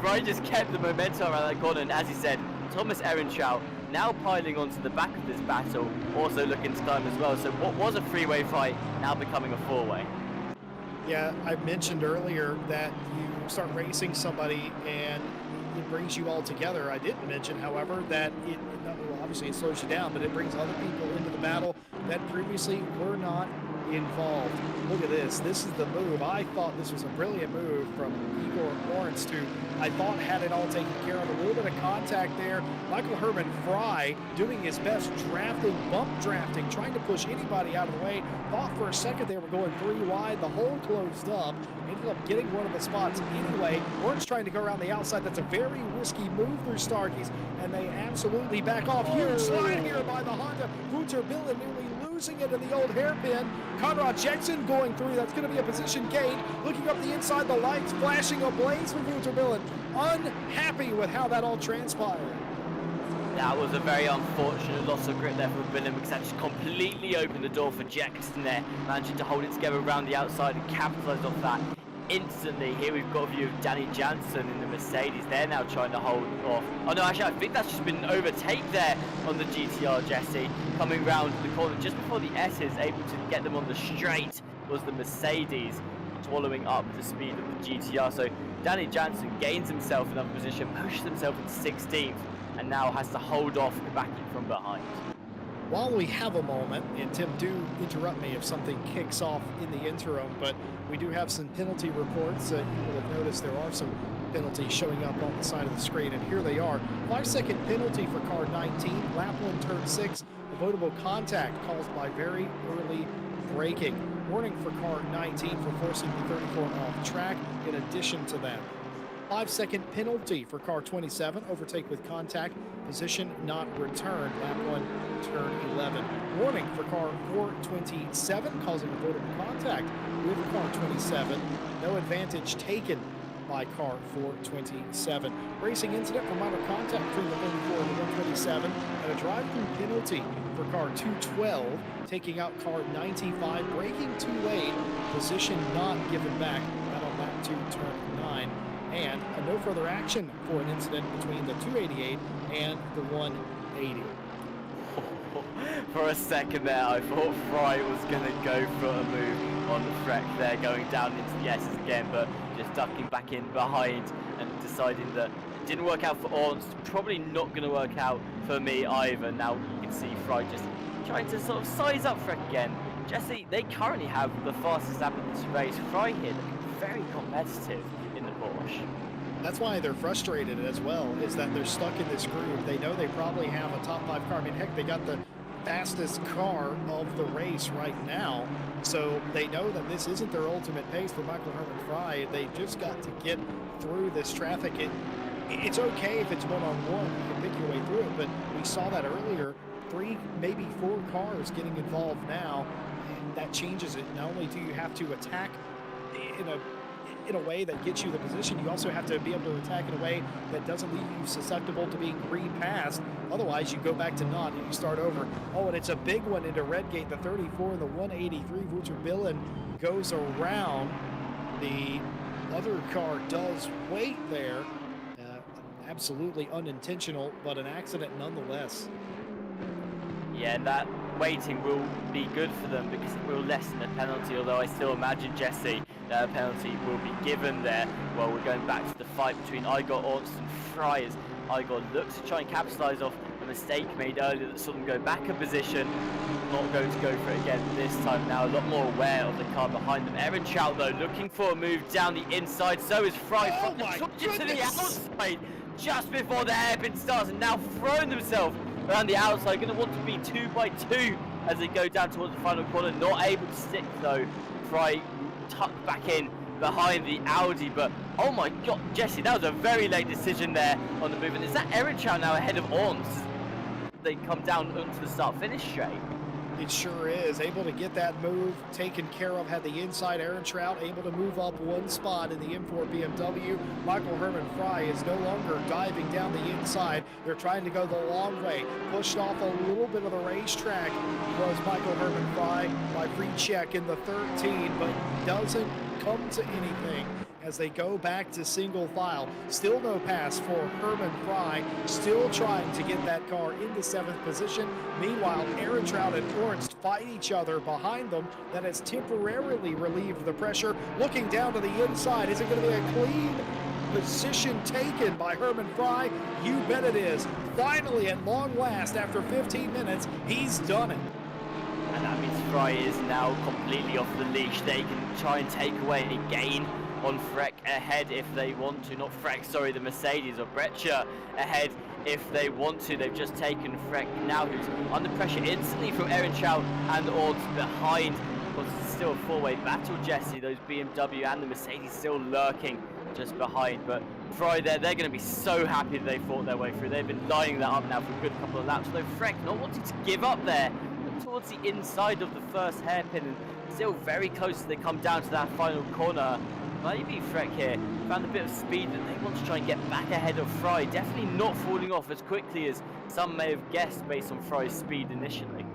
Fry just kept the momentum around that corner, and as he said, Thomas Ehrentraut now piling onto the back of this battle, also looking to climb as well. So what was a freeway fight now becoming a 4-way. Yeah, I mentioned earlier that you start racing somebody and it brings you all together. I didn't mention, however, that well, obviously it slows you down, but it brings other people into the battle that previously were not involved. Look at this. This is the move. I thought this was a brilliant move from Igor Lawrence, who I thought had it all taken care of. A little bit of contact there. Michael Herman Fry doing his best drafting, bump drafting, trying to push anybody out of the way. Thought for a second they were going 3 wide. The hole closed up. Ended up getting one of the spots anyway. Lawrence trying to go around the outside. That's a very risky move through Starkeys, and they absolutely back off. Huge slide here by the Honda. Wouter Billen nearly losing it in the old hairpin. Conrad Jensen going through. That's going to be a position gain. Looking up the inside, the lights flashing ablaze for Wouter Billen. Unhappy with how that all transpired. That was a very unfortunate loss of grip there for Billen, because that just completely opened the door for Jackson there, managing to hold it together around the outside and capitalise off that instantly. Here we've got a view of Danny Jansen in the Mercedes. They're now trying to hold off. Oh no, actually I think that's just been an overtake there on the GTR, Jesse. Coming round the corner just before the S is able to get them on the straight was the Mercedes, swallowing up the speed of the GTR. So Danny Jansen gains himself another position, pushes himself in 16th, and now has to hold off the backing from behind. While we have a moment, and Tim, do interrupt me if something kicks off in the interim, but we do have some penalty reports. You will have noticed there are some penalties showing up on the side of the screen, and here they are. 5-second penalty for car 19, lap 1, turn 6, avoidable contact caused by very early braking. Warning for car 19 for forcing the 34 off track. In addition to that, 5-second penalty for car 27, overtake with contact, position not returned, lap 1, turn 11. Warning for car 427, causing avoidable contact with car 27, no advantage taken by car 427. Racing incident for minor contact between the 34 and the 127, and a drive-through penalty for car 212, taking out car 95, braking too late, position not given back, that on lap 2, turn 9. And a no further action for an incident between the 288 and the 180. For a second there, I thought Fry was going to go for a move on the Freck there, going down into the S's again, but just ducking back in behind and deciding that it didn't work out for Orns, probably not going to work out for me either. Now you can see Fry just trying to sort of size up Freck again. Jesse, they currently have the fastest lap in this race. Fry here looking very competitive in the Porsche. That's why they're frustrated as well, is that they're stuck in this groove. They know they probably have a top 5 car. I mean, heck, they got the fastest car of the race right now, so they know that this isn't their ultimate pace for Michael Herman Fry. They just got to get through this traffic. It's okay if it's one-on-one, you can pick your way through it, but we saw that earlier, 3, maybe 4 cars getting involved now, and that changes it. Not only do you have to attack in a way that gets you the position, you also have to be able to attack in a way that doesn't leave you susceptible to being repassed. Otherwise, you go back to naught and you start over. Oh, and it's a big one into Redgate, the 34 and the 183. Wouter Billen goes around. The other car does wait there. Absolutely unintentional, but an accident nonetheless. Yeah, and that waiting will be good for them because it will lessen the penalty, although I still imagine, Jesse, that a penalty will be given there. Well, we're going back to the fight between Igor Ornst and Fry as Igor looks to try and capitalise off a mistake made earlier that saw them go back a position. Not going to go for it again this time now, a lot more aware of the car behind them. Aaron Trout, though, looking for a move down the inside, so is Fry from the top to the outside just before the hairpin starts, and now throwing themselves around the outside, going to want to be 2 by 2 as they go down towards the final corner. Not able to stick though. Fry tucked back in behind the Audi, but oh my god, Jesse, that was a very late decision there on the move. And is that Ehrenschau now ahead of Orns? They come down onto the start-finish straight. It sure is. Able to get that move taken care of. Had the inside Aaron Trout able to move up 1 spot in the M4 BMW. Michael Herman Fry is no longer diving down the inside. They're trying to go the long way. Pushed off a little bit of the racetrack was Michael Herman Fry by free check in the 13, but doesn't come to anything as they go back to single file. Still no pass for Herman Fry, still trying to get that car into 7th position. Meanwhile, Aaron Trout and Ornst fight each other behind them. That has temporarily relieved the pressure. Looking down to the inside, is it going to be a clean position taken by Herman Fry? You bet it is. Finally, at long last, after 15 minutes, he's done it. And that means Fry is now completely off the leash. They can try and take away any gain on Freck ahead if they want to. Not Freck, sorry, the Mercedes, or Breccia ahead if they want to. They've just taken Freck now, who's under pressure instantly from Aaron Chow and the odds behind. Of course, it's still a 4-way battle, Jesse. Those BMW and the Mercedes still lurking just behind. But Fry there, they're going to be so happy that they fought their way through. They've been lining that up now for a good couple of laps. Although Freck not wanting to give up there, but towards the inside of the first hairpin, and still very close as they come down to that final corner. Maybe Freck here found a bit of speed that they want to try and get back ahead of Fry. Definitely not falling off as quickly as some may have guessed based on Fry's speed initially.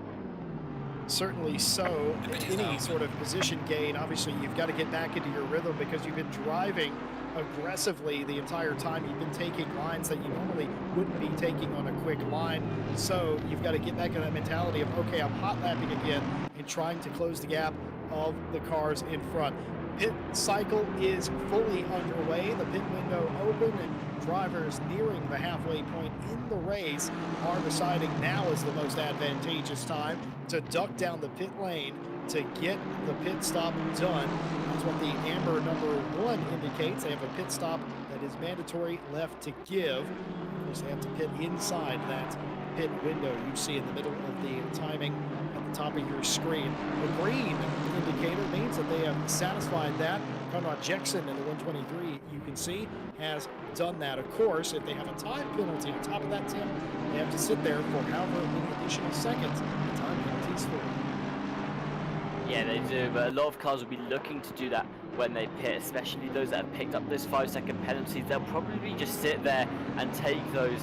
Certainly so. Any sort of position gain, obviously you've got to get back into your rhythm because you've been driving aggressively the entire time. You've been taking lines that you normally wouldn't be taking on a quick line. So you've got to get back in that mentality of, okay, I'm hot lapping again and trying to close the gap of the cars in front. Pit cycle is fully underway. The pit window open and drivers nearing the halfway point in the race are deciding now is the most advantageous time to duck down the pit lane to get the pit stop done. That's what the amber number 1 indicates. They have a pit stop that is mandatory left to give. Of course, they have to pit inside that pit window you see in the middle of the timing at the top of your screen. The green indicator means that they have satisfied that. Conrad Jackson in the 123, you can see, has done that. Of course, if they have a time penalty on top of that, Tim, they have to sit there for however many additional seconds the time penalty's for. Yeah, they do, but a lot of cars will be looking to do that when they pit, especially those that have picked up those 5-second penalties. They'll probably just sit there and take those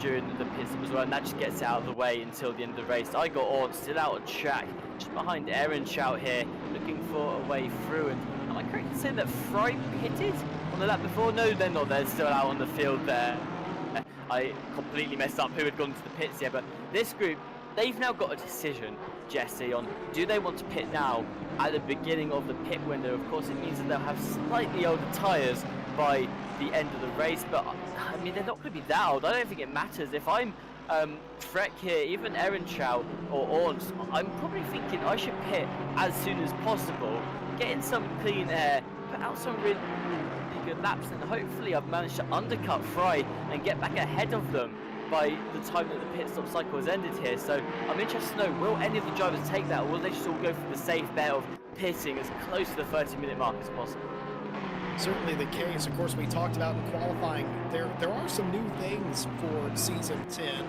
during the pit stop as well, and that just gets out of the way until the end of the race. I got on, still out on track, just behind Aaron Shout here, looking for a way through. And am I correct in saying that Fry pitted on the lap before? No, they're not. They're still out on the field there. I completely messed up who had gone to the pits here, but this group, they've now got a decision, Jesse, on do they want to pit now at the beginning of the pit window. Of course, it means that they'll have slightly older tyres by the end of the race, but I mean, they're not going to be that old. I don't think it matters. If I'm Freck here, even Aaron Chow or Orns, I'm probably thinking I should pit as soon as possible, get in some clean air, put out some really good laps, and hopefully I've managed to undercut Fry and get back ahead of them by the time that the pit stop cycle has ended here. So I'm interested to know, will any of the drivers take that, or will they just all go for the safe bet of pitting as close to the 30-minute mark as possible? Certainly the case. Of course, we talked about in qualifying, there are some new things for Season 10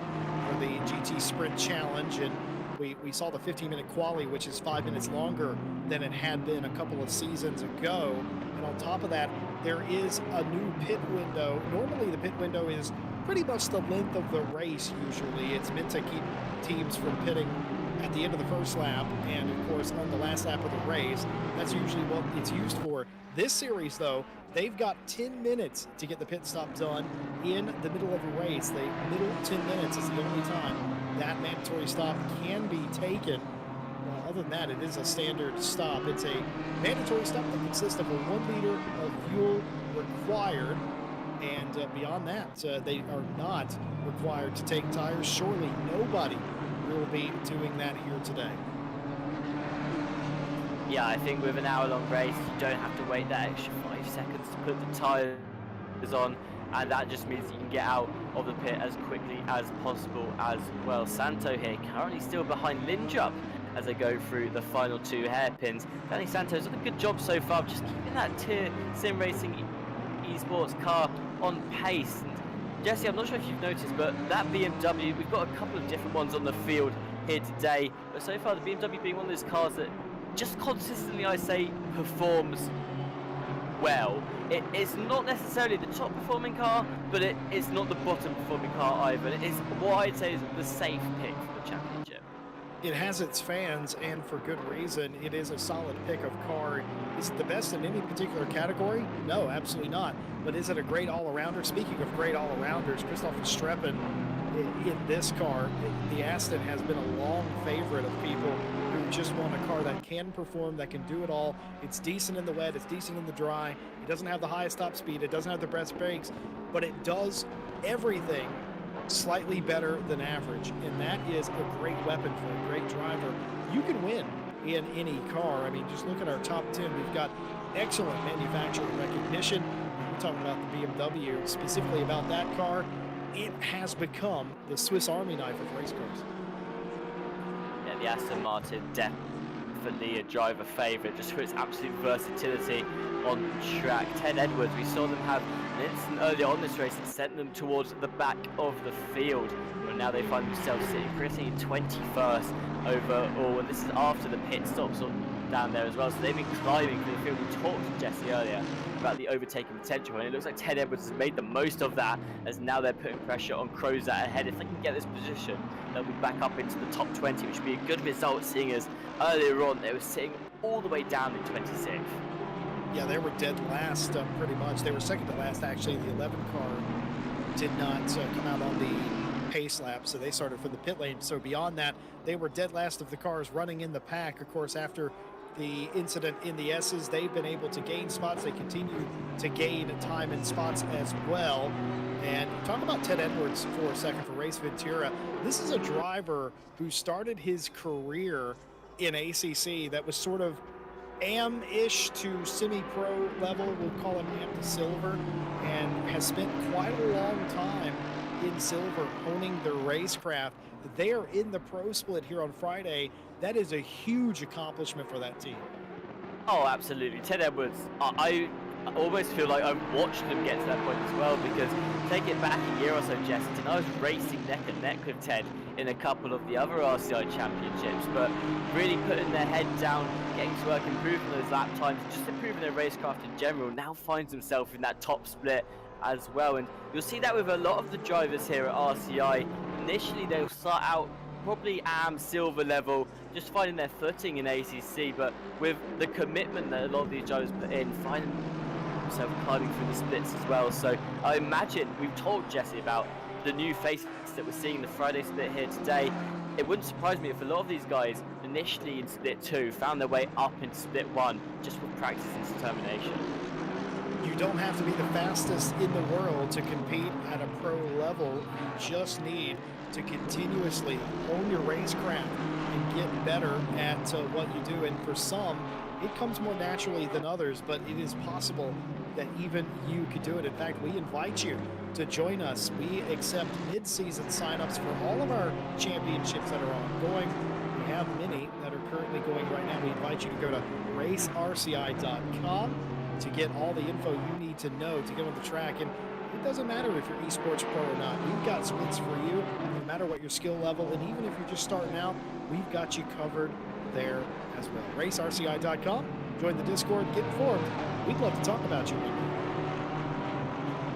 for the GT Sprint Challenge, and we saw the 15-minute quali, which is 5 minutes longer than it had been a couple of seasons ago. And on top of that, there is a new pit window. Normally the pit window is pretty much the length of the race usually. It's meant to keep teams from pitting at the end of the first lap and, of course, on the last lap of the race. That's usually what it's used for. This series, though, they've got 10 minutes to get the pit stop done in the middle of a race. The middle 10 minutes is the only time that mandatory stop can be taken. Other than that, it is a standard stop. It's a mandatory stop that consists of a 1 liter of fuel required, and beyond that, they are not required to take tires. Surely nobody will be doing that here today. Yeah, I think with an hour-long race, you don't have to wait that extra 5 seconds to put the tires on, and that just means you can get out of the pit as quickly as possible as well. Santo here, currently still behind Linjup as they go through the final 2 hairpins. Danny Santo's done a good job so far of just keeping that tier sim racing esports car on pace. And Jesse, I'm not sure if you've noticed, but that BMW, we've got a couple of different ones on the field here today, but so far the BMW being one of those cars that just consistently, I say, performs well. It's not necessarily the top performing car, but it's not the bottom performing car either. It's what I'd say is the safe pick for the championship. It has its fans, and for good reason. It is a solid pick of car. Is it the best in any particular category? No, absolutely not. But is it a great all-arounder? Speaking of great all-arounders, Christoph Streppen in this car, the Aston has been a long favorite of people who just want a car that can perform, that can do it all. It's decent in the wet, it's decent in the dry. It doesn't have the highest top speed, it doesn't have the best brakes, but it does everything slightly better than average, and that is a great weapon for a great driver. You can win in any car. I mean, just look at our top 10. We've got excellent manufacturer recognition. We're talking about the BMW, specifically about that car. It has become the Swiss Army knife of race cars. Yeah, the Aston Martin definitely a driver favourite, just for its absolute versatility on track. Ted Edwards, we saw them have an instant earlier on this race that sent them towards the back of the field, but now they find themselves sitting pretty 21st overall, and this is after the pit stops down there as well, so they've been climbing through the field. We talked to Jesse earlier about the overtaking potential, and it looks like Ted Edwards has made the most of that, as now they're putting pressure on Crozat ahead. If they can get this position, they'll be back up into the top 20, which would be a good result, seeing as earlier on they were sitting all the way down in 26th. Yeah, they were dead last, pretty much. They were second to last, actually. The 11 car did not come out on the pace lap, so they started from the pit lane. So beyond that, they were dead last of the cars running in the pack. Of course, after the incident in the S's, they've been able to gain spots. They continue to gain time and spots as well. And talk about Ted Edwards for a second for Race Ventura. This is a driver who started his career in ACC that was sort of AM-ish to semi-pro level. We'll call him AM to silver, and has spent quite a long time in silver honing their racecraft. They are in the pro split here on Friday. That is a huge accomplishment for that team. Oh, absolutely. Ted Edwards, I almost feel like I've watched him get to that point as well, because take it back a year or so, Jeston, I was racing neck and neck with Ted in a couple of the other RCI championships, but really putting their head down, getting to work, improving those lap times, just improving their racecraft in general, now finds himself in that top split as well. And you'll see that with a lot of the drivers here at RCI. Initially, they'll start out probably silver level, just finding their footing in ACC, but with the commitment that a lot of these drivers put in, finding themselves climbing through the splits as well. So I imagine, we've told Jesse about the new faces that we're seeing in the Friday split here today. It wouldn't surprise me if a lot of these guys initially in split 2 found their way up into split 1 just with practice and determination. You don't have to be the fastest in the world to compete at a pro level. You just need to continuously hone your racecraft and get better at what you do. And for some, it comes more naturally than others, but it is possible that even you could do it. In fact, we invite you to join us. We accept mid-season signups for all of our championships that are ongoing. We have many that are currently going right now. We invite you to go to racerci.com to get all the info you need to know to get on the track. And it doesn't matter if you're esports pro or not. We've got splits for you, no matter what your skill level. And even if you're just starting out, we've got you covered there as well. racerci.com. Join the Discord, get informed. We'd love to talk about you.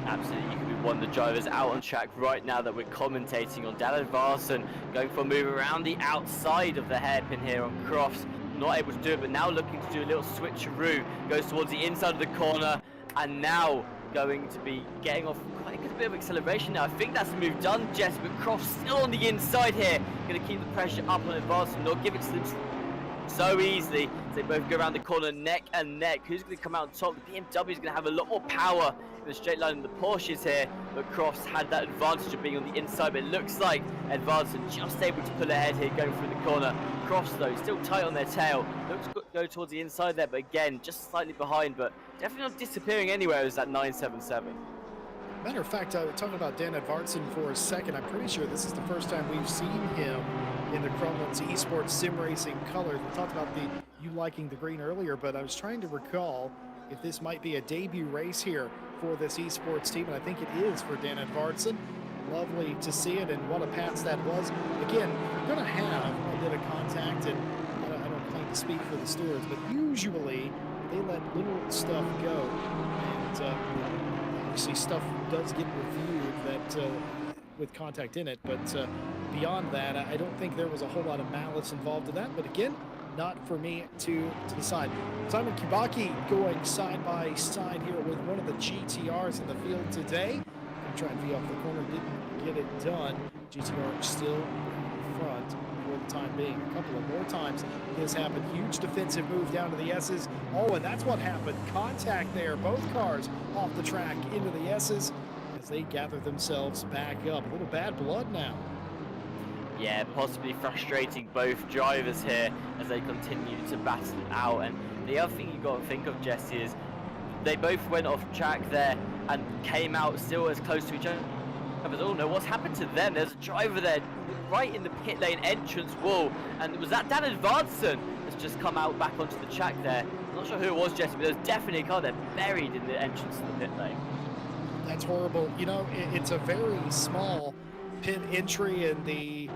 Absolutely, you could be one of the drivers out on track right now that we're commentating on. Dan Edvardsen going for a move around the outside of the hairpin here on Crofts. Not able to do it, but now looking to do a little switcheroo. Goes towards the inside of the corner, and now going to be getting off quite a good bit of acceleration now. I think that's the move done, Jess, but Crofts still on the inside here. Going to keep the pressure up on Edvardsen, not give it to them so easily. They both go around the corner neck and neck. Who's going to come out on top? The BMW is going to have a lot more power in the straight line than the Porsches here, but Crofts had that advantage of being on the inside, but it looks like Edvardsen just able to pull ahead here going through the corner. Crofts though still tight on their tail, looks to go towards the inside there, but again just slightly behind, but definitely not disappearing anywhere as that 977. Matter of fact, talking about Dan Edvardsen for a second, I'm pretty sure this is the first time we've seen him in the Crumlin's esports sim racing colors. We talked about you liking the green earlier, but I was trying to recall if this might be a debut race here for this esports team, and I think it is for Dan Edvardsen. Lovely to see it, and what a pass that was. Again, you're going to have a bit of contact, and I don't claim to speak for the stewards, but usually they let little stuff go, and obviously stuff does get reviewed that with contact in it, but beyond that, I don't think there was a whole lot of malice involved in that. But again, not for me to decide. Simon Kibaki going side by side here with one of the GTRs in the field today. I'm trying to be off the corner, didn't get it done. GTR still in front for the time being. A couple of more times this happened. Huge defensive move down to the S's. Oh, and that's what happened. Contact there. Both cars off the track into the S's as they gather themselves back up. A little bad blood now. Yeah, possibly frustrating both drivers here as they continue to battle it out. And the other thing you've got to think of, Jesse, is they both went off track there and came out still as close to each other. Oh no, what's happened to them? There's a driver there right in the pit lane entrance wall, and was that Dan Edvardsen that's just come out back onto the track there? I'm not sure who it was, Jesse, but there's definitely a car there buried in the entrance to the pit lane. That's horrible. You know, it's a very small pit entry, and the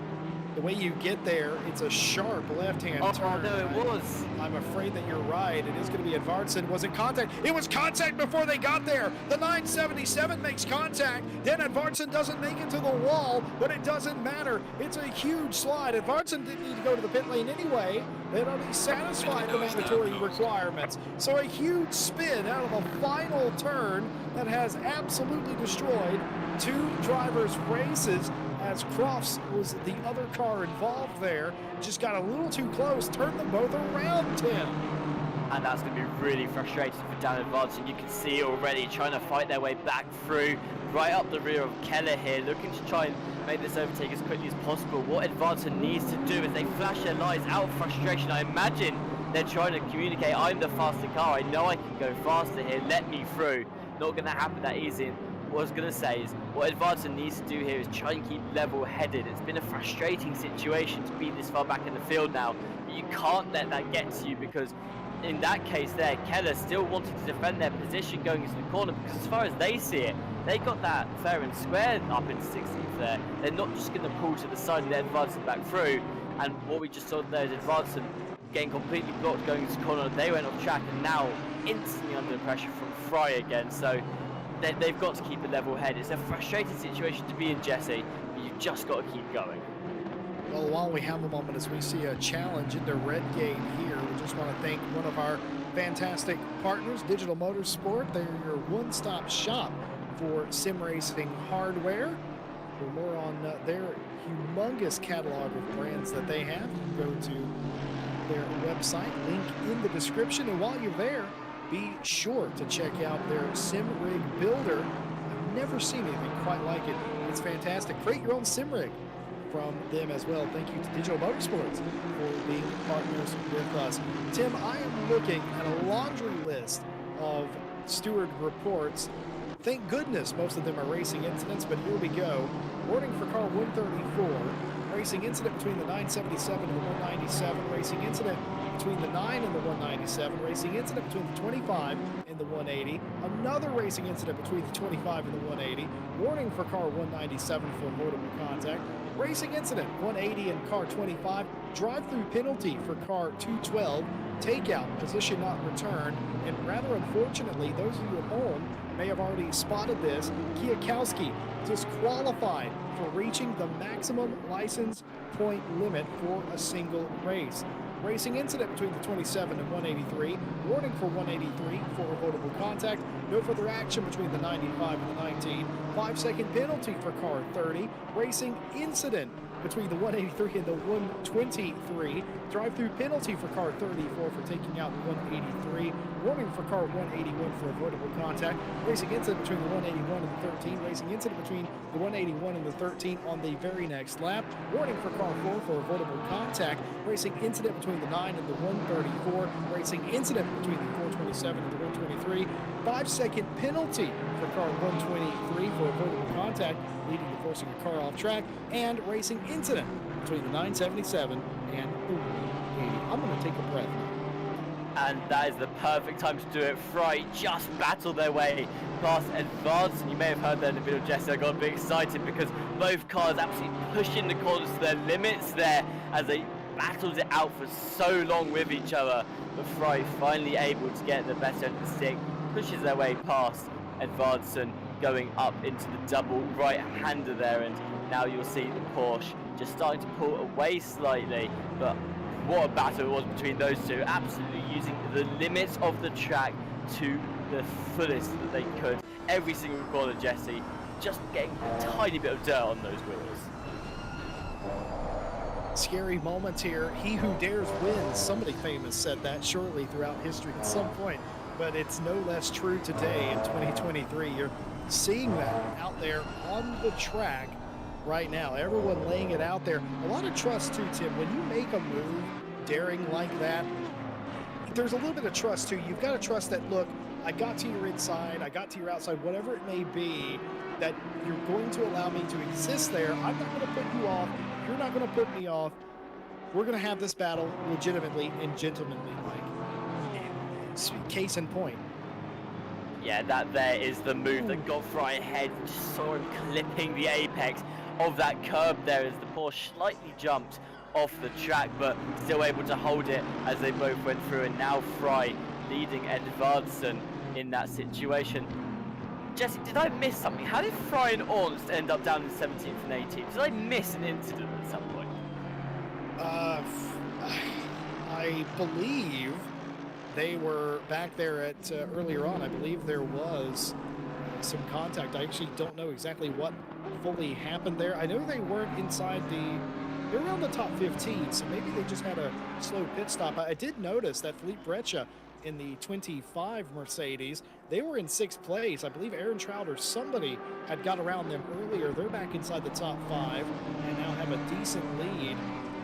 way you get there, it's a sharp left-hand turn. Oh, no, it was. I'm afraid that you're right. It is going to be Edvardsen. Was it contact? It was contact before they got there. The 977 makes contact. Then Edvardsen doesn't make it to the wall, but it doesn't matter. It's a huge slide. Edvardsen didn't need to go to the pit lane anyway. They'd already satisfied the mandatory requirements. So a huge spin out of a final turn that has absolutely destroyed two drivers' races, as Crofts was the other car involved there. Just got a little too close, turned them both around, Tim. And that's going to be really frustrating for Dan Edvardsen. You can see already trying to fight their way back through, right up the rear of Keller here, looking to try and make this overtake as quickly as possible. What Edvardsen needs to do is they flash their lights out of frustration. I imagine they're trying to communicate, I'm the faster car, I know I can go faster here, let me through. Not going to happen that easy. What I was going to say is, what Edvardsen needs to do here is try and keep level-headed. It's been a frustrating situation to be this far back in the field now. You can't let that get to you, because in that case there, Keller still wanting to defend their position going into the corner, because as far as they see it, they got that fair and square up into 16th there. They're not just going to pull to the side and they're advancing back through. And what we just saw there is advancing, getting completely blocked going into the corner. They went off track and now instantly under pressure from Fry again. So they've got to keep a level head. It's a frustrating situation to be in, Jesse, but you've just got to keep going. Well, while we have a moment as we see a challenge into Redgate here, we just want to thank one of our fantastic partners, Digital Motorsport. They're your one-stop shop for sim racing hardware. For more on their humongous catalog of brands that they have, go to their website, link in the description. And while you're there, be sure to check out their sim rig builder. I've never seen anything quite like it. It's fantastic. Create your own sim rig from them as well. Thank you to Digital Motorsports for being partners with us. Tim, I am looking at a laundry list of Steward reports. Thank goodness most of them are racing incidents, but here we go. Warning for car 134. Racing incident between the 977 and the 197. Racing incident between the 9 and the 197. Racing incident between the 25 and the 180. Another racing incident between the 25 and the 180. Warning for car 197 for avoidable contact. Racing incident 180 in car 25. Drive-through penalty for car 212. Takeout, position not returned. And rather unfortunately, those of you at home may have already spotted this. Kiyakowski disqualified for reaching the maximum license point limit for a single race. Racing incident between the 27 and 183. Warning for 183 for avoidable contact. No further action between the 95 and the 19. 5-second penalty for car 30. Racing incident between the 183 and the 123. Drive-through penalty for car 34 for taking out the 183. Warning for car 181 for avoidable contact. Racing incident between the 181 and the 13. Racing incident between the 181 and the 13 on the very next lap. Warning for car 4 for avoidable contact. Racing incident between the 9 and the 134. Racing incident between the 427 and the 123. 5-second penalty for car 123 for avoidable contact, leading to forcing a car off track. And racing incident between the 977 and the 180. I'm going to take a breath now. And that is the perfect time to do it. Fry just battle their way past Advance, and you may have heard there in the video, Jesse, I got a bit excited because both cars absolutely pushing the corners to their limits there as they battled it out for so long with each other. But Fry finally able to get the better end of the stick, pushes their way past Advance and going up into the double right-hander there, and now you'll see the Porsche just starting to pull away slightly, but what a battle it was between those two, absolutely using the limits of the track to the fullest that they could. Every single corner, Jesse, just getting a tiny bit of dirt on those wheels. Scary moments here. He who dares wins. Somebody famous said that surely throughout history at some point, but it's no less true today in 2023. You're seeing that out there on the track right now. Everyone laying it out there. A lot of trust too, Tim. When you make a move daring like that, there's a little bit of trust too. You've got to trust that, look, I got to your inside, I got to your outside, whatever it may be, that you're going to allow me to exist there. I'm not going to put you off. You're not going to put me off. We're going to have this battle legitimately and gentlemanly like. Case in point. Yeah, that there is the move that got Fry ahead. Just saw him clipping the apex of that curb there as the Porsche slightly jumped off the track, but still able to hold it as they both went through. And now Fry leading Edvardsen in that situation. Jesse, did I miss something? How did Fry and Ornst end up down in 17th and 18th? Did I miss an incident at some point? I believe they were back there at earlier on. I believe there was some contact. I actually don't know exactly what fully happened there. I know they weren't inside they're around the top 15, so maybe they just had a slow pit stop. I did notice that Philippe Breccia in the 25 Mercedes, they were in 6th place. I believe Aaron Trout or somebody had got around them earlier. They're back inside the top 5 and now have a decent lead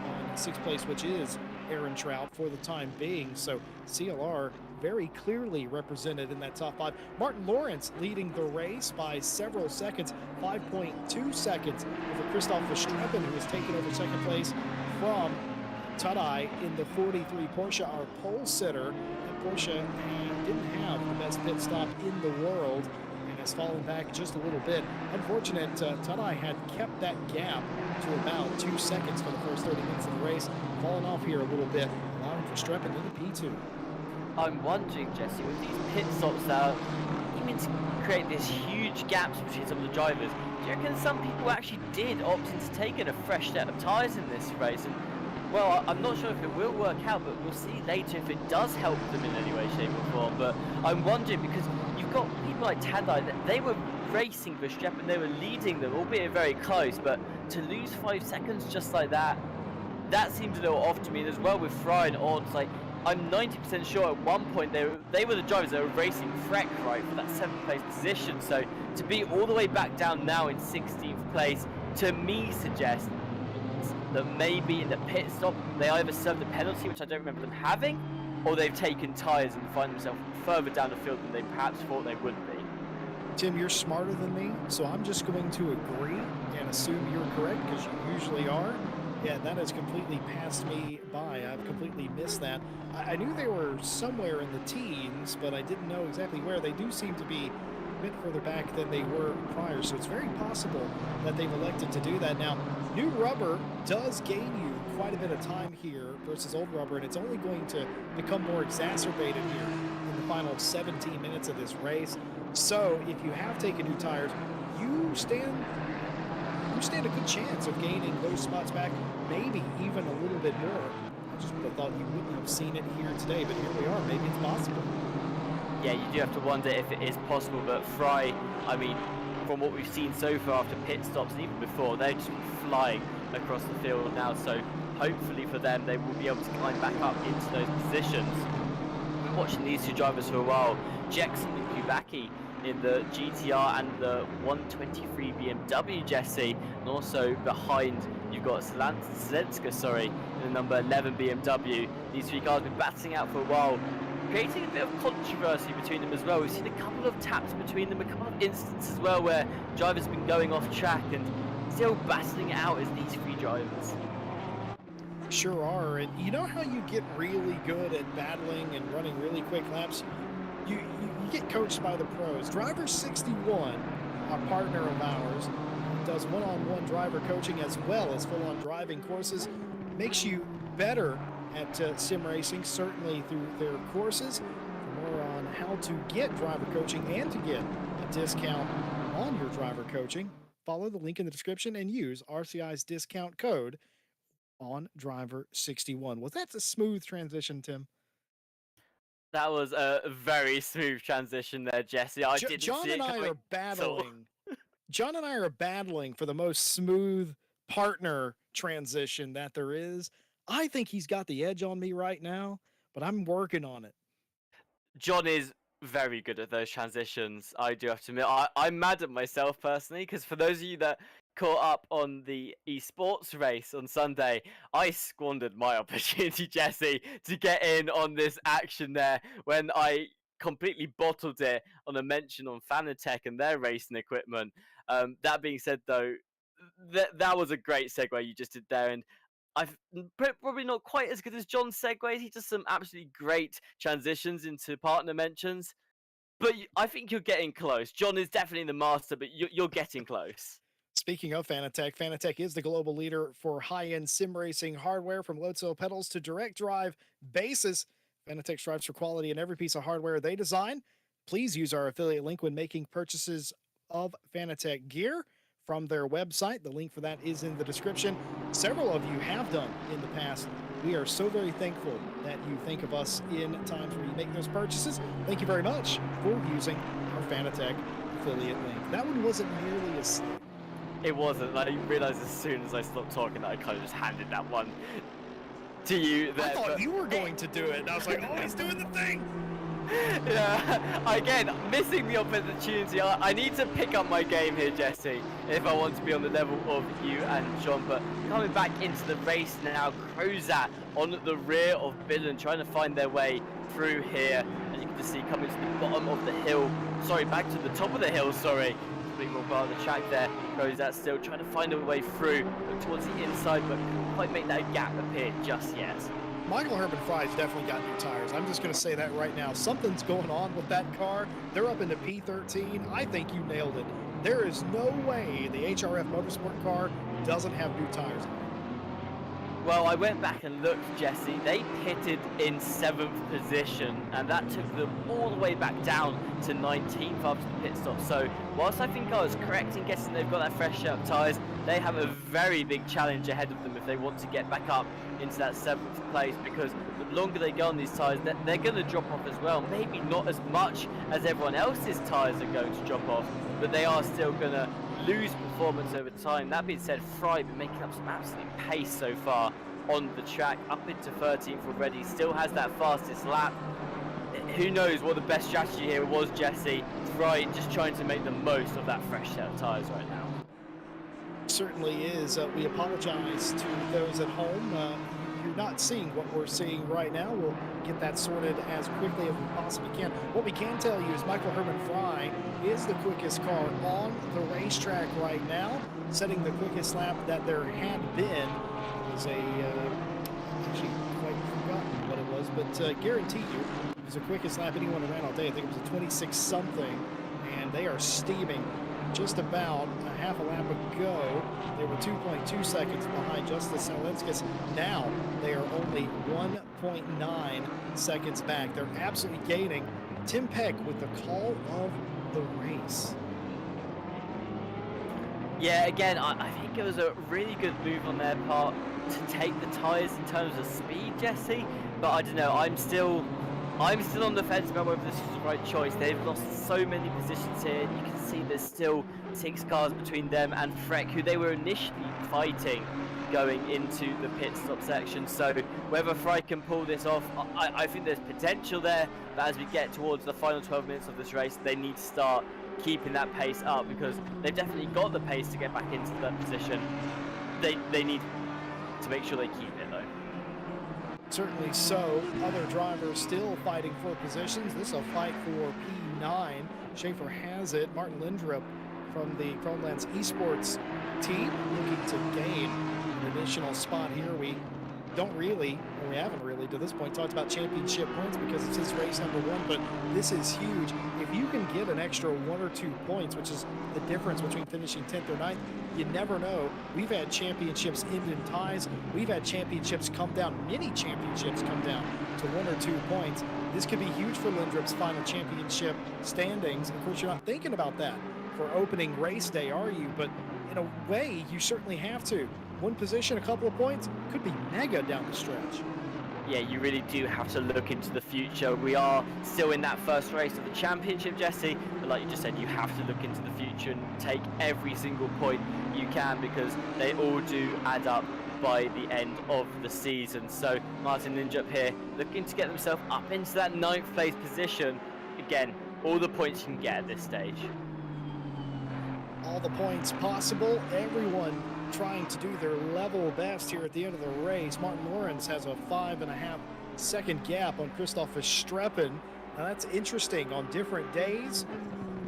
on 6th place, which is Aaron Trout for the time being. So CLR very clearly represented in that top 5. Martin Lawrence leading the race by several seconds, 5.2 seconds over Christoph Verstappen, who was taking over 2nd place from Tadai in the 43 Porsche, our pole sitter. And Porsche didn't have the best pit stop in the world and has fallen back just a little bit. Unfortunate, Tadai had kept that gap to about 2 seconds for the first 30 minutes of the race, fallen off here a little bit, allowing for Strepp into the P2. I'm wondering, Jesse, with these pit stops now, you mean to create these huge gaps between some of the drivers, do you reckon some people actually did opt into taking a fresh set of tyres in this race? And, well, I'm not sure if it will work out, but we'll see later if it does help them in any way, shape or form. But I'm wondering, because you've got people like Tadai, they were racing Verstappen, they were leading them, albeit very close, but to lose 5 seconds just like that, that seems a little off to me. And as well with Fry and odds, like, I'm 90% sure at one point they were the drivers that were racing Freck, right, for that 7th place position. So to be all the way back down now in 16th place, to me suggests that maybe in the pit stop they either served a penalty, which I don't remember them having, or they've taken tyres and find themselves further down the field than they perhaps thought they would be. Tim, you're smarter than me, so I'm just going to agree and assume you're correct, because you usually are. Yeah, that has completely passed me by. I've completely missed that. I knew they were somewhere in the teens, but I didn't know exactly where. They do seem to be a bit further back than they were prior, so it's very possible that they've elected to do that. Now, new rubber does gain you quite a bit of time here versus old rubber, and it's only going to become more exacerbated here in the final 17 minutes of this race. So if you have taken new tires, you stand a good chance of gaining those spots back, maybe even a little bit more. I just would have thought you wouldn't have seen it here today, but here we are. Maybe it's possible. Yeah, you do have to wonder if it is possible, but Fry, I mean, from what we've seen so far after pit stops and even before, they're just flying across the field now, so hopefully for them they will be able to climb back up into those positions. We've been watching these two drivers for a while, Jackson and Kubacki in the GTR and the 123 BMW, Jesse, and also behind you've got Zelenska, in the number 11 BMW. These three cars have been battling out for a while, creating a bit of controversy between them as well. We've seen a couple of taps between them, a couple of instances as well where drivers have been going off track, and still battling it out as these three drivers. Sure are, and you know how you get really good at battling and running really quick laps? You get coached by the pros. Driver 61, a partner of ours, does one-on-one driver coaching as well as full-on driving courses, makes you better at sim racing, certainly through their courses. For more on how to get driver coaching and to get a discount on your driver coaching, follow the link in the description and use RCI's discount code on driver 61. Was that a smooth transition, Tim? That was a very smooth transition there, Jesse. John and I are battling. John and I are battling for the most smooth partner transition that there is. I think he's got the edge on me right now, but I'm working on it. John is very good at those transitions, I do have to admit. I'm mad at myself personally, because for those of you that caught up on the esports race on Sunday, I squandered my opportunity, Jesse, to get in on this action there when I completely bottled it on a mention on Fanatec and their racing equipment. That being said, though, that was a great segue you just did there, and I've probably not quite as good as John's segues. He does some absolutely great transitions into partner mentions, but I think you're getting close. John is definitely the master, but you're getting close. Speaking of Fanatec, Fanatec is the global leader for high-end sim racing hardware, from load-cell pedals to direct drive bases. Fanatec strives for quality in every piece of hardware they design. Please use our affiliate link when making purchases of Fanatec gear from their website. The link for that is in the description. Several of you have done in the past. We are so very thankful that you think of us in times where you make those purchases. Thank you very much for using our Fanatec affiliate link. That one wasn't nearly as slick. It wasn't. I realized as soon as I stopped talking that I kind of just handed that one to you there. I thought you were going to do it, and I was like, oh, he's doing the thing. Yeah, again, missing the opportunity. I need to pick up my game here, Jesse, if I want to be on the level of you and John. But coming back into the race now, Crozat on the rear of Billen, trying to find their way through here. And you can just see coming to the bottom of the hill. Sorry, back to the top of the hill, sorry. big more part of the track there. Goes that still trying to find a way through towards the inside, but can't quite make that gap appear just yet. Michael Herman Fry's definitely got new tires. I'm just going to say that right now. Something's going on with that car. They're up into P13. I think you nailed it. There is no way the HRF Motorsport car doesn't have new tires on it. Well, I went back and looked, Jesse. They pitted in 7th position, and that took them all the way back down to 19th after the pit stop. So, whilst I think I was correct in guessing they've got that fresh set of tyres, they have a very big challenge ahead of them if they want to get back up into that 7th place, because the longer they go on these tyres, they're going to drop off as well. Maybe not as much as everyone else's tyres are going to drop off, but they are still going to lose performance over time. That being said, Fry been making up some absolute pace so far on the track, up into 13th already, still has that fastest lap. Who knows what the best strategy here was, Jesse. Fry just trying to make the most of that fresh set of tyres right now. Certainly is. We apologize to those at home. You're not seeing what we're seeing right now. We'll get that sorted as quickly as we possibly can. What we can tell you is Michael Herman Fry is the quickest car on the racetrack right now, setting the quickest lap that there had been. It was actually quite forgotten what it was, but guarantee you it was the quickest lap anyone ran all day. I think it was a 26 something, and they are steaming. Just about a half a lap ago, they were 2.2 seconds behind Justice Salinskis. Now they are only 1.9 seconds back. They're absolutely gaining. Tim Peck with the call of the race. Yeah, again, I think it was a really good move on their part to take the tyres in terms of speed, Jesse. But I don't know, I'm still on the fence about whether this was the right choice. They've lost so many positions here. You can see there's still 6 cars between them and Freck, who they were initially fighting going into the pit stop section. So whether Fry can pull this off, I think there's potential there. But as we get towards the final 12 minutes of this race, they need to start keeping that pace up, because they've definitely got the pace to get back into that position. They need to make sure they keep it though. Certainly so. Other drivers still fighting for positions. This is a fight for P9. Schaefer has it. Martin Lindrup from the Chromelands Esports team looking to gain an additional spot here. We haven't really to this point talked about championship points because it's his race number 1, but this is huge. If you can get an extra 1 or 2 points, which is the difference between finishing 10th or 9th, you never know. We've had championships end in ties. We've had championships come down, many championships come down to 1 or 2 points. This could be huge for Lindrup's final championship standings. Of course, you're not thinking about that for opening race day, are you? But in a way, you certainly have to. 1 position, a couple of points, could be mega down the stretch. Yeah, you really do have to look into the future. We are still in that first race of the championship, Jesse, but like you just said, you have to look into the future and take every single point you can, because they all do add up by the end of the season. So Martin Lindrup here looking to get themselves up into that 9th place position. Again, all the points you can get at this stage. All the points possible. Everyone trying to do their level best here at the end of the race. Martin Lawrence has a 5.5 second gap on Christoph Verstappen. Now that's interesting. On different days,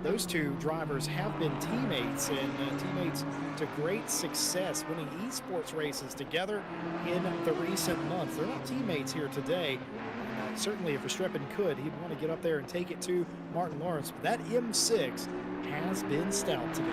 those two drivers have been teammates, and teammates to great success, winning esports races together in the recent months. They're not teammates here today. Certainly if Verstappen could, he'd want to get up there and take it to Martin Lawrence. But that M6 has been stout today.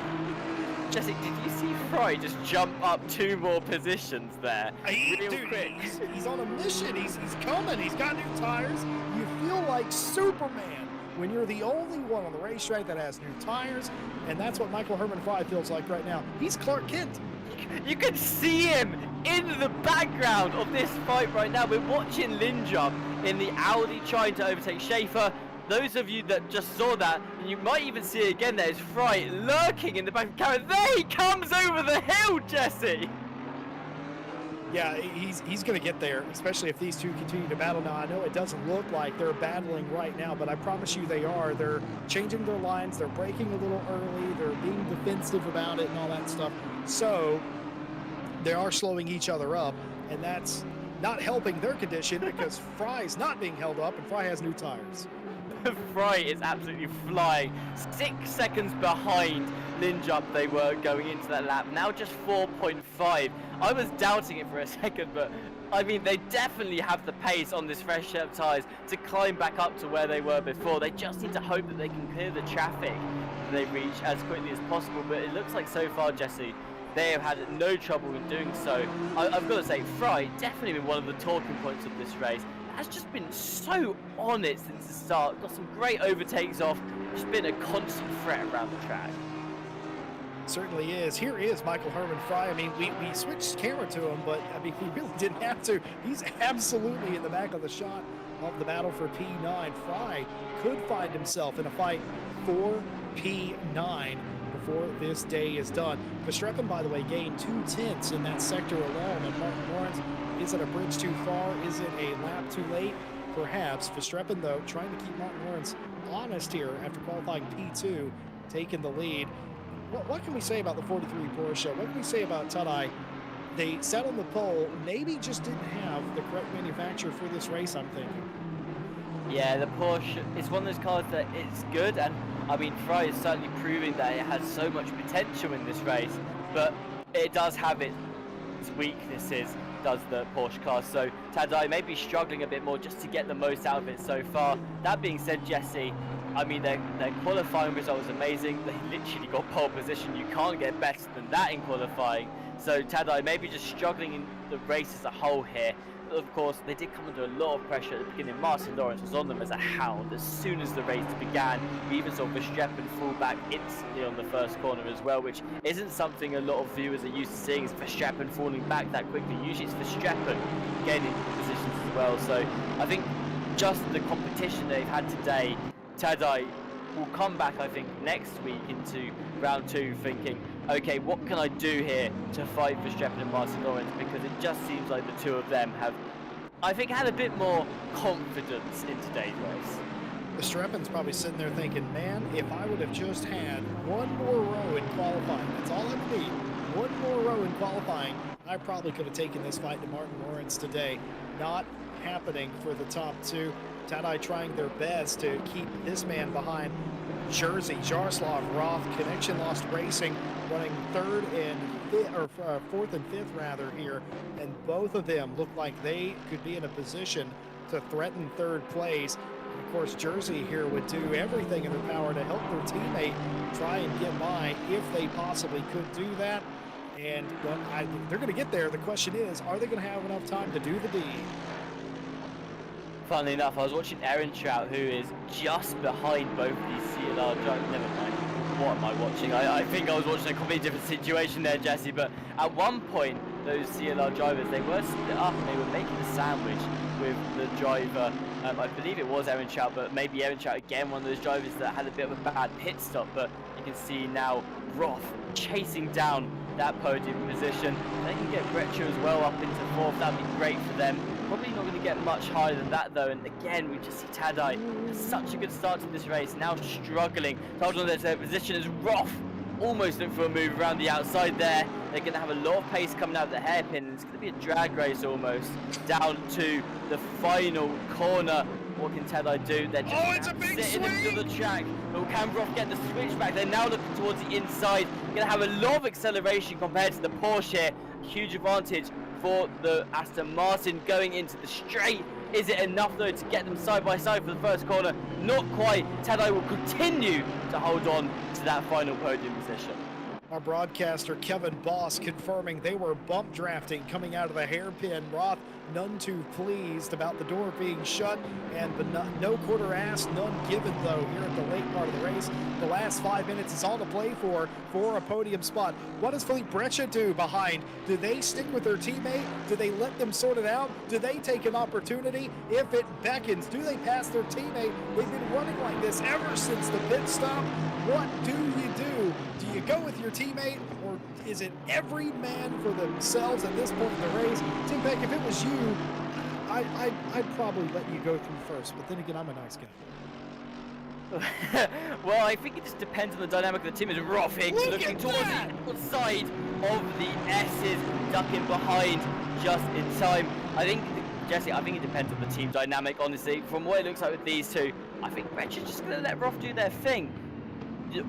Jesse, did you see Fry just jump up 2 more positions there? Real quick. He's on a mission. He's coming. He's got new tires. You feel like Superman when you're the only one on the racetrack that has new tires, and that's what Michael Herman Fry feels like right now. He's Clark Kent. You can see him in the background of this fight right now. We're watching Lindrup in the Audi trying to overtake Schaefer. Those of you that just saw that, and you might even see it again, there's Fry lurking in the back of the camera. There he comes over the hill, Jesse! Yeah, he's going to get there, especially if these two continue to battle. Now, I know it doesn't look like they're battling right now, but I promise you they are. They're changing their lines. They're braking a little early. They're being defensive about it and all that stuff. So they are slowing each other up, and that's not helping their condition because Fry's not being held up, and Fry has new tires. Fry is absolutely flying. 6 seconds behind Linjup they were going into that lap. Now just 4.5. I was doubting it for a second, but I mean, they definitely have the pace on this fresh set of tyres to climb back up to where they were before. They just need to hope that they can clear the traffic that they reach as quickly as possible. But it looks like so far, Jesse, they have had no trouble in doing so. I've got to say, Fry definitely been one of the talking points of this race. Has just been so on it since the start. Got some great overtakes off. Just been a constant threat around the track. Certainly is. Here is Michael Herman Fry. I mean, we switched camera to him, but I mean, we really didn't have to. He's absolutely in the back of the shot of the battle for P9. Fry could find himself in a fight for P9 before this day is done. Verstappen, by the way, gained 2/10 in that sector alone, and Martin Lawrence, is it a bridge too far? Is it a lap too late? Perhaps. Verstappen, though, trying to keep Martin Lawrence honest here after qualifying P2, taking the lead. What can we say about the 43 Porsche? What can we say about Tadai? They sat on the pole, maybe just didn't have the correct manufacturer for this race, I'm thinking. Yeah, the Porsche is one of those cars that it's good, and I mean, Fry is certainly proving that it has so much potential in this race, but it does have its weaknesses, does the Porsche car. So Tadai may be struggling a bit more just to get the most out of it so far. That being said, Jesse, I mean, their qualifying result was amazing. They literally got pole position. You can't get better than that in qualifying. So Tadai maybe just struggling in the race as a whole here. But of course, they did come under a lot of pressure at the beginning. Martin Lawrence was on them as a hound as soon as the race began. We even saw Verstappen fall back instantly on the first corner as well, which isn't something a lot of viewers are used to seeing, is Verstappen falling back that quickly. Usually it's Verstappen gaining positions as well. So I think just the competition they've had today, Tadai will come back, I think, next week into round 2 thinking, okay, what can I do here to fight Verstappen and Martin Lawrence? Because it just seems like the two of them have, I think, had a bit more confidence in today's race. Verstappen's probably sitting there thinking, man, if I would have just had one more row in qualifying, that's all I need, one more row in qualifying, I probably could have taken this fight to Martin Lawrence today. Not happening for the top two. Tadai trying their best to keep this man behind. Jersey, Jaroslav Roth, Connection Lost Racing, running third and fifth, or fourth and fifth rather here, and both of them look like they could be in a position to threaten third place. And of course, Jersey here would do everything in their power to help their teammate try and get by if they possibly could do that. And well, they're going to get there. The question is, are they going to have enough time to do the deed? Funnily enough, I was watching Aaron Trout, who is just behind both these CLR drivers. Never mind. What am I watching? I think I was watching a completely different situation there, Jesse. But at one point, those CLR drivers, they were split up and they were making a sandwich with the driver. I believe it was Aaron Trout, but maybe Aaron Trout again, one of those drivers that had a bit of a bad pit stop. But you can see now Roth chasing down that podium position. They can get Breccia as well up into fourth. That'd be great for them. Probably not going to get much higher than that though, and again we just see Tadai has such a good start to this race, now struggling to hold on to their position as Roth almost look for a move around the outside there. They're going to have a lot of pace coming out of the hairpin, and it's going to be a drag race almost down to the final corner. What can Tadai do? They're just sitting in the middle of the track. But can Roth get the switch back? They're now looking towards the inside. Going to have a lot of acceleration compared to the Porsche here. Huge advantage for the Aston Martin going into the straight. Is it enough though to get them side by side for the first corner? Not quite. Tadai will continue to hold on to that final podium position. Our broadcaster Kevin Boss confirming they were bump drafting coming out of the hairpin. Roth none too pleased about the door being shut, and no quarter ass, none given though here at the late part of the race. The last 5 minutes is all to play for a podium spot. What does Felipe Breccia do behind? Do they stick with their teammate? Do they let them sort it out? Do they take an opportunity if it beckons? Do they pass their teammate? They've been running like this ever since the pit stop. What do you do? Do you go with your teammate, or is it every man for themselves at this point in the race? Tim Peck, if it was you, I'd probably let you go through first, but then again, I'm a nice guy. Well, I think it just depends on the dynamic of the team. As Roth looking towards the outside of the S's, ducking behind just in time. I think Jesse, I think it depends on the team dynamic, honestly. From what it looks like with these two, I think Wretch is just going to let Roth do their thing.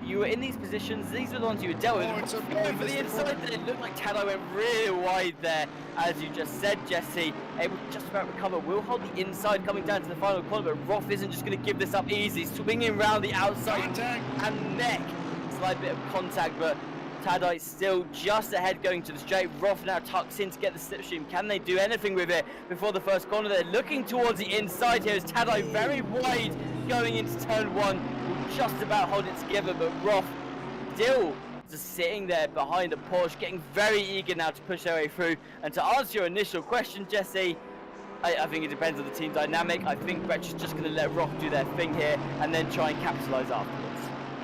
You were in these positions, these were the ones you were dealt with. It's a Going for the inside, it looked like Tadai went really wide there, as you just said, Jesse. Able to just about recover, will hold the inside coming down to the final corner, but Roth isn't just going to give this up easy. Swinging around the outside Contact. and neck. Slight bit of contact, but Tadai still just ahead going to the straight. Roth now tucks in to get the slipstream. Can they do anything with it before the first corner? They're looking towards the inside here as Tadai very wide going into turn one. Will just about hold it together, but Roth still just sitting there behind the Porsche, getting very eager now to push their way through. And to answer your initial question, Jesse, I think it depends on the team dynamic. I think Brecht is just going to let Roth do their thing here and then try and capitalise afterwards.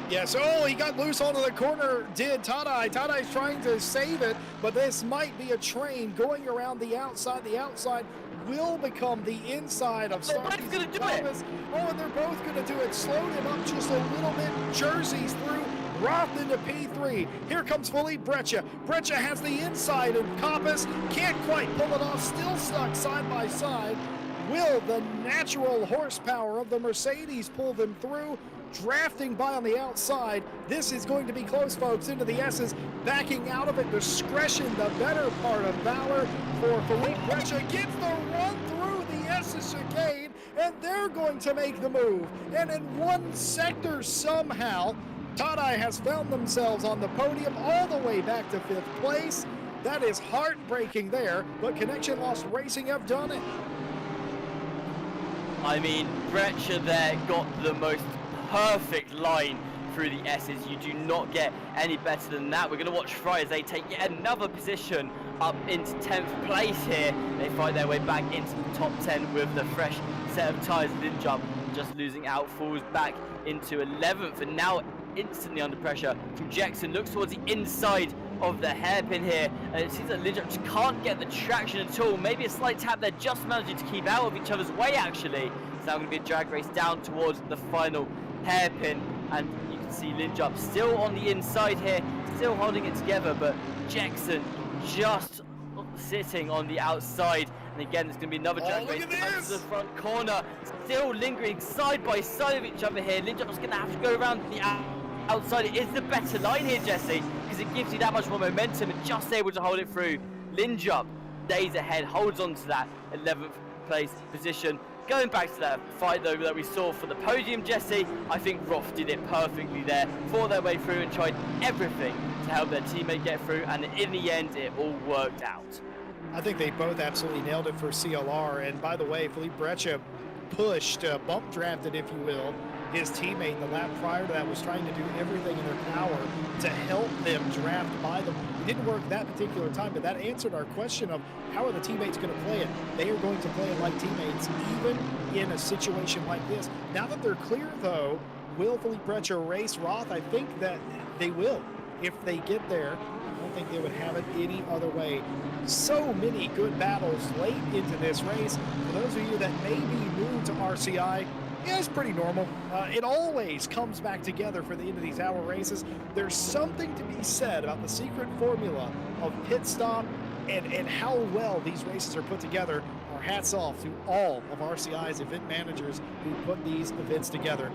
Yes, oh, he got loose onto the corner, did Tadai. Tadai's trying to save it, but this might be a train going around the outside. The outside will become the inside of They're both going to do it. Oh, and they're both going to do it. Slowed him up just a little bit. Jersey's through. Roth into P3. Here comes Philippe Breccia. Breccia has the inside, and Coppice can't quite pull it off. Still stuck side by side. Will the natural horsepower of the Mercedes pull them through? Drafting by on the outside. This is going to be close, folks, into the S's. Backing out of it. Discretion, the better part of valor for Philippe Breccia. Gets the run through the S's chicane, and they're going to make the move. And in one sector somehow, Tadai has found themselves on the podium all the way back to 5th place. That is heartbreaking there, but Connection Lost Racing have done it. I mean, Breccia there got the most perfect line through the S's. You do not get any better than that. We're going to watch Fry as they take yet another position up into 10th place here. They fight their way back into the top 10 with the fresh set of tyres. Linjup just losing out, falls back into 11th, and now instantly under pressure from Jackson. Looks towards the inside of the hairpin here, and it seems that Linjup just can't get the traction at all. Maybe a slight tap there, just managing to keep out of each other's way actually. It's now going to be a drag race down towards the final hairpin, and you can see Linjup still on the inside here, still holding it together, but Jackson just sitting on the outside. And again, there's going to be another drag race down to the front corner, still lingering side by side of each other here. Linjup's going to have to go around the outside. It is the better line here, Jesse, because it gives you that much more momentum and just able to hold it through. Linjup days ahead, holds on to that 11th place position. Going back to that fight though that we saw for the podium, Jesse, I think Roth did it perfectly there, fought their way through and tried everything to help their teammate get through, and in the end it all worked out. I think they both absolutely nailed it for CLR, and by the way, Philippe Breccia pushed, bump drafted if you will, his teammate the lap prior to that, was trying to do everything in their power to help them draft by them. It didn't work that particular time, but that answered our question of how are the teammates going to play it. They are going to play it like teammates, even in a situation like this. Now that they're clear, though, will Philippe Breccia race Roth? I think that they will. If they get there, I don't think they would have it any other way. So many good battles late into this race. For those of you that may be new to RCI, yeah, it's pretty normal. It always comes back together for the end of these hour races. There's something to be said about the secret formula of pit stop and how well these races are put together. Our hats off to all of RCI's event managers who put these events together.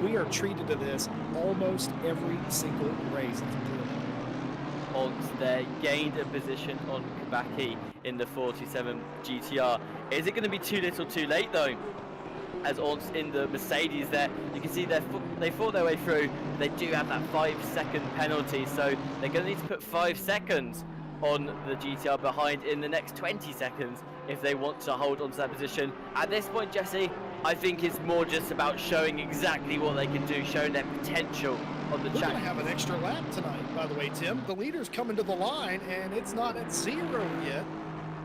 We are treated to this almost every single race. Odds there gained a position on Kabaki in the 47 GTR. Is it going to be too little too late though? As Orts in the Mercedes there, you can see they fought their way through. They do have that 5-second penalty, so they're going to need to put 5 seconds on the GTR behind in the next 20 seconds if they want to hold onto that position. At this point, Jesse, I think it's more just about showing exactly what they can do, showing their potential on the track. We're going to have an extra lap tonight, by the way, Tim. The leader's coming to the line, and it's not at 0 yet.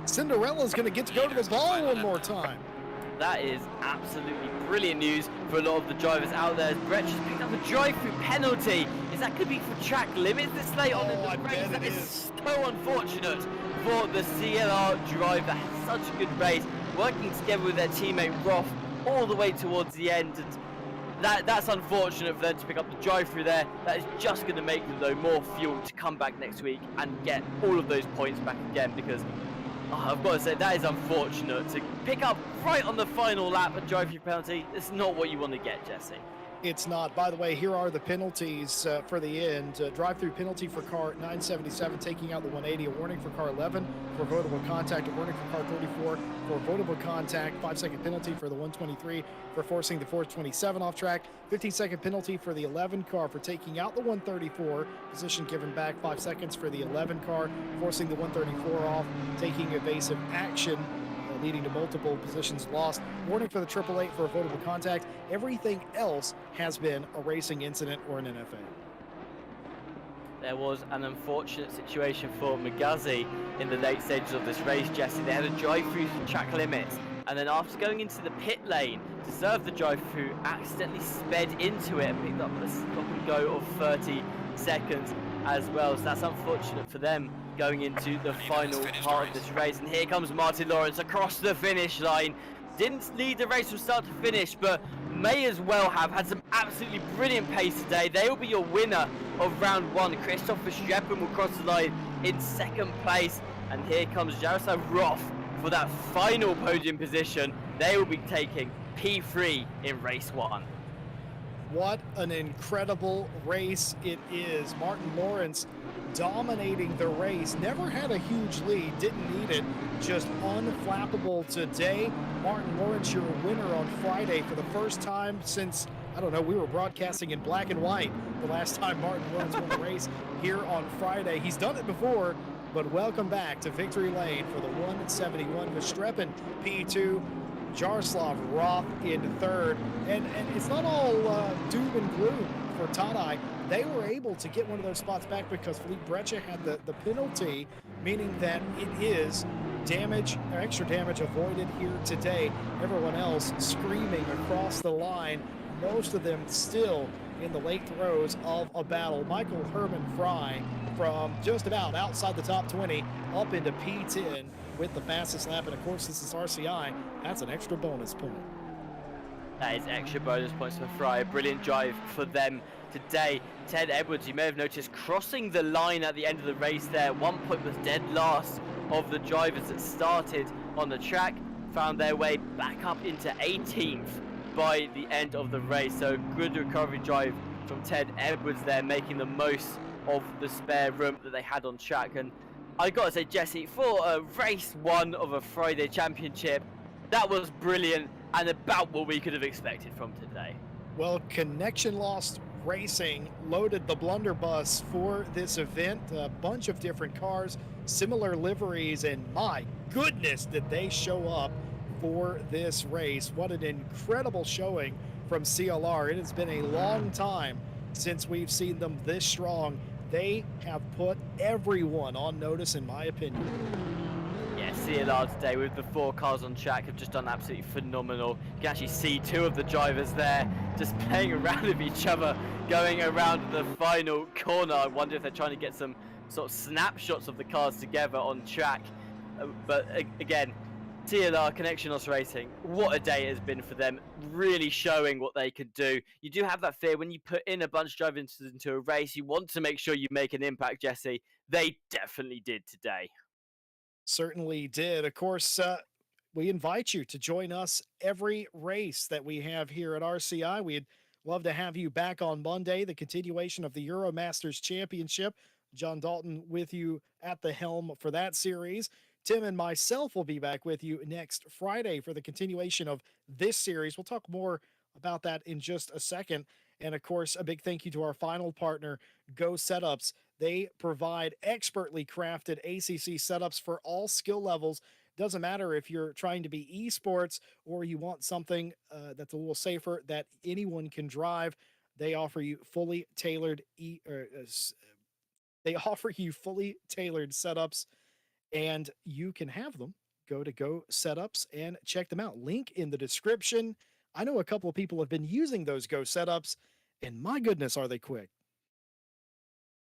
Cinderella's going to get to go to the ball one more time. That is absolutely brilliant news for a lot of the drivers out there. As Brett just picked up a drive-through penalty. Is that could be for track limits this late on in the race? That is so unfortunate for the CLR driver. Had such a good race, working together with their teammate Roth all the way towards the end. And that's unfortunate for them to pick up the drive-through there. That is just going to make them though more fuel to come back next week and get all of those points back again, because Oh, I've got to say, that is unfortunate to pick up right on the final lap and drive through penalty. It's not what you want to get, Jesse. It's not. By the way, here are the penalties for the end. Drive-through penalty for car 977, taking out the 180. A warning for car 11 for avoidable contact. A warning for car 34 for avoidable contact. 5-second penalty for the 123 for forcing the 427 off track. 15-second penalty for the 11 car for taking out the 134. Position given back. 5 seconds for the 11 car, forcing the 134 off, taking evasive action, leading to multiple positions lost. Warning for the 888 for avoidable contact. Everything else has been a racing incident or an NFA. There was an unfortunate situation for Magazi in the late stages of this race, Jesse. They had a drive-through track limits, and then after going into the pit lane to serve the drive-through, accidentally sped into it and picked up a stop and go of 30 seconds as well. So that's unfortunate for them going into the final part of this race. And here comes Martin Lawrence across the finish line. Didn't lead the race from start to finish, but may as well have had some absolutely brilliant pace today. They will be your winner of round one. Christopher Streppen will cross the line in second place. And here comes Jaroslav Roth for that final podium position. They will be taking P3 in race one. What an incredible race it is. Martin Lawrence dominating the race. Never had a huge lead, didn't need it. Just unflappable today. Martin Lawrence, your winner on Friday for the first time since, I don't know, we were broadcasting in black and white the last time Martin Lawrence won a race here on Friday. He's done it before, but welcome back to Victory Lane for the 171 with Streppen P2. Jaroslav Roth in third, and it's not all doom and gloom for Tadai. They were able to get one of those spots back because Philippe Breccia had the penalty, meaning that it is damage or extra damage avoided here today. Everyone else screaming across the line, most of them still in the late throes of a battle. Michael Herman Fry from just about outside the top 20 up into P10 with the fastest lap, and of course this is RCI. That's an extra bonus point. That is extra bonus points for Fry. A brilliant drive for them today. Ted Edwards, you may have noticed, crossing the line at the end of the race there. 1 point was dead last of the drivers that started on the track. Found their way back up into 18th by the end of the race. So good recovery drive from Ted Edwards there, making the most of the spare room that they had on track. And I gotta say, Jesse, for a race one of a Friday championship, that was brilliant and about what we could have expected from today. Well, Connection Lost Racing loaded the blunderbuss for this event. A bunch of different cars, similar liveries, and my goodness did they show up for this race. What an incredible showing from CLR. It has been a long time since we've seen them this strong. They have put everyone on notice, in my opinion. Yeah, CLR today with the 4 cars on track have just done absolutely phenomenal. You can actually see 2 of the drivers there just playing around with each other, going around the final corner. I wonder if they're trying to get some sort of snapshots of the cars together on track. But again, CLR, Connection Lost Racing, what a day it has been for them, really showing what they could do. You do have that fear when you put in a bunch of drivers into a race, you want to make sure you make an impact, Jesse. They definitely did today. Certainly did. Of course, we invite you to join us every race that we have here at RCI. We'd love to have you back on Monday, the continuation of the Euromasters Championship. John Dalton with you at the helm for that series. Tim and myself will be back with you next Friday for the continuation of this series. We'll talk more about that in just a second. And of course, a big thank you to our final partner, Go Setups. They provide expertly crafted ACC setups for all skill levels. Doesn't matter if you're trying to be esports or you want something that's a little safer that anyone can drive. They offer you fully tailored setups, and you can have them. Go to Go Setups and check them out. Link in the description. I know a couple of people have been using those Go Setups, and my goodness, are they quick.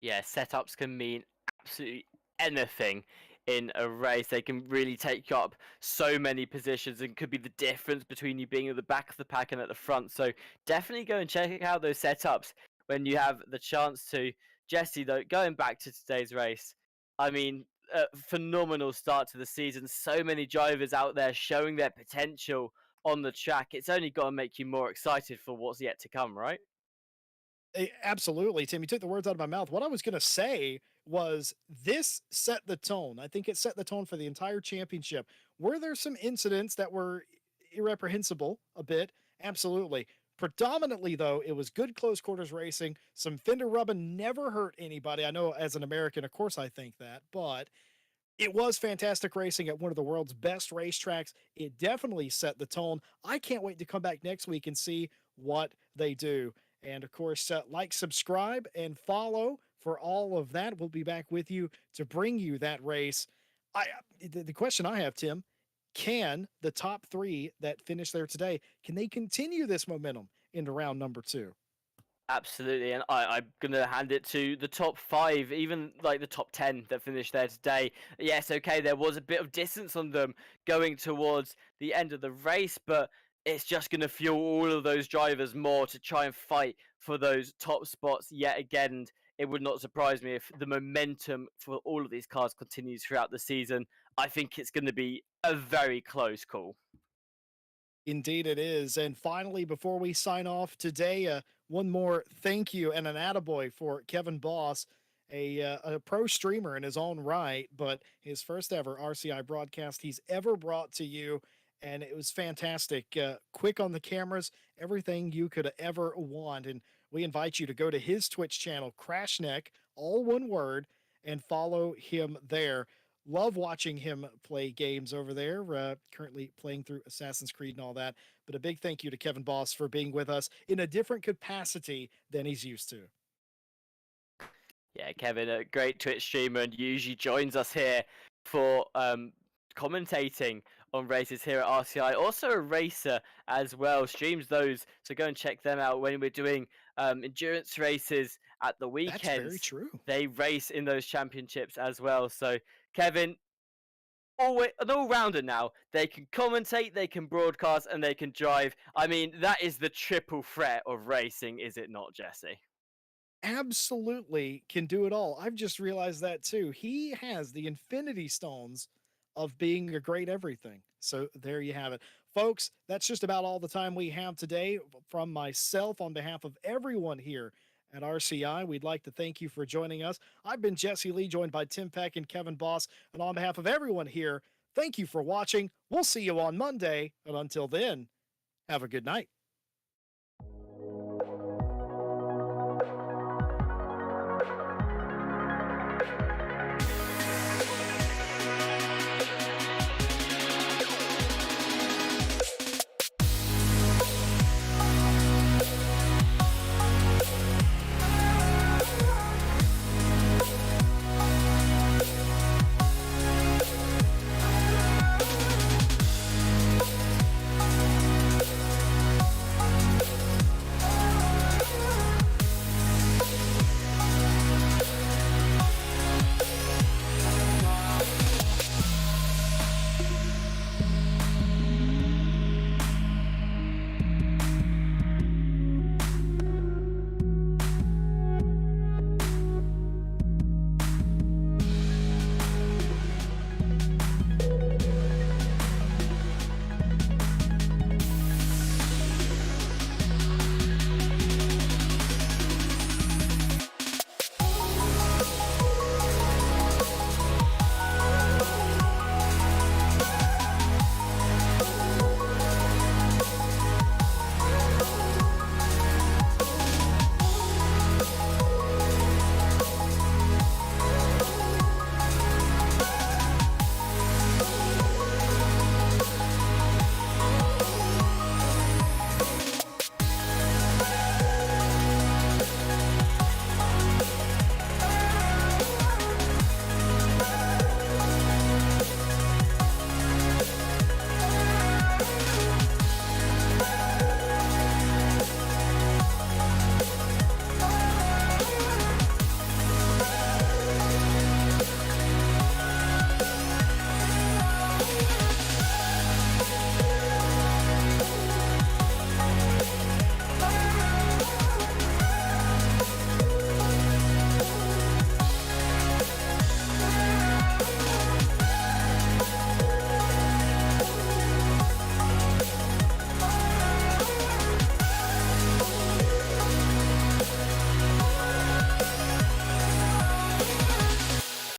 Yeah, setups can mean absolutely anything in a race. They can really take you up so many positions and could be the difference between you being at the back of the pack and at the front. So definitely go and check out those setups when you have the chance to. Jesse, though, going back to today's race, I mean, a phenomenal start to the season. So many drivers out there showing their potential on the track. It's only got to make you more excited for what's yet to come, right? Absolutely, Tim. You took the words out of my mouth. What I was going to say was this set the tone. I think it set the tone for the entire championship. Were there some incidents that were irreprehensible a bit? Absolutely. Predominantly, though, it was good close quarters racing. Some fender rubbing never hurt anybody. I know as an American, of course, I think that, but it was fantastic racing at one of the world's best racetracks. It definitely set the tone. I can't wait to come back next week and see what they do. And of course, like, subscribe, and follow for all of that. We'll be back with you to bring you that race. I the question I have, Tim, can the top three that finished there today, can they continue this momentum into round number two? Absolutely, and I'm gonna hand it to the top five, even like the top 10 that finished there today. Yes, okay, there was a bit of distance on them going towards the end of the race, but it's just gonna fuel all of those drivers more to try and fight for those top spots yet again. And it would not surprise me if the momentum for all of these cars continues throughout the season. I think it's gonna be a very close call. Indeed, it is. And finally, before we sign off today, one more thank you and an attaboy for Kevin Boss, a pro streamer in his own right, but his first ever RCI broadcast he's ever brought to you. And it was fantastic. Quick on the cameras, everything you could ever want. And we invite you to go to his Twitch channel, Crashneck, all one word, and follow him there. Love watching him play games over there, currently playing through Assassin's Creed and all that. But a big thank you to Kevin Boss for being with us in a different capacity than he's used to. Yeah, Kevin, a great Twitch streamer, and usually joins us here for commentating on races here at RCI. Also a racer as well, streams those, so go and check them out when we're doing endurance races at the That's very weekends. true. They race in those championships as well. So Kevin, always an all-rounder now. They can commentate, they can broadcast, and they can drive. I mean, that is the triple threat of racing, is it not, Jesse? Absolutely can do it all. I've just realized that too. He has the infinity stones of being a great everything. So there you have it. Folks, that's just about all the time we have today. From myself, on behalf of everyone here at RCI, we'd like to thank you for joining us. I've been Jesse Lee, joined by Tim Peck and Kevin Boss. And on behalf of everyone here, thank you for watching. We'll see you on Monday. And until then, have a good night.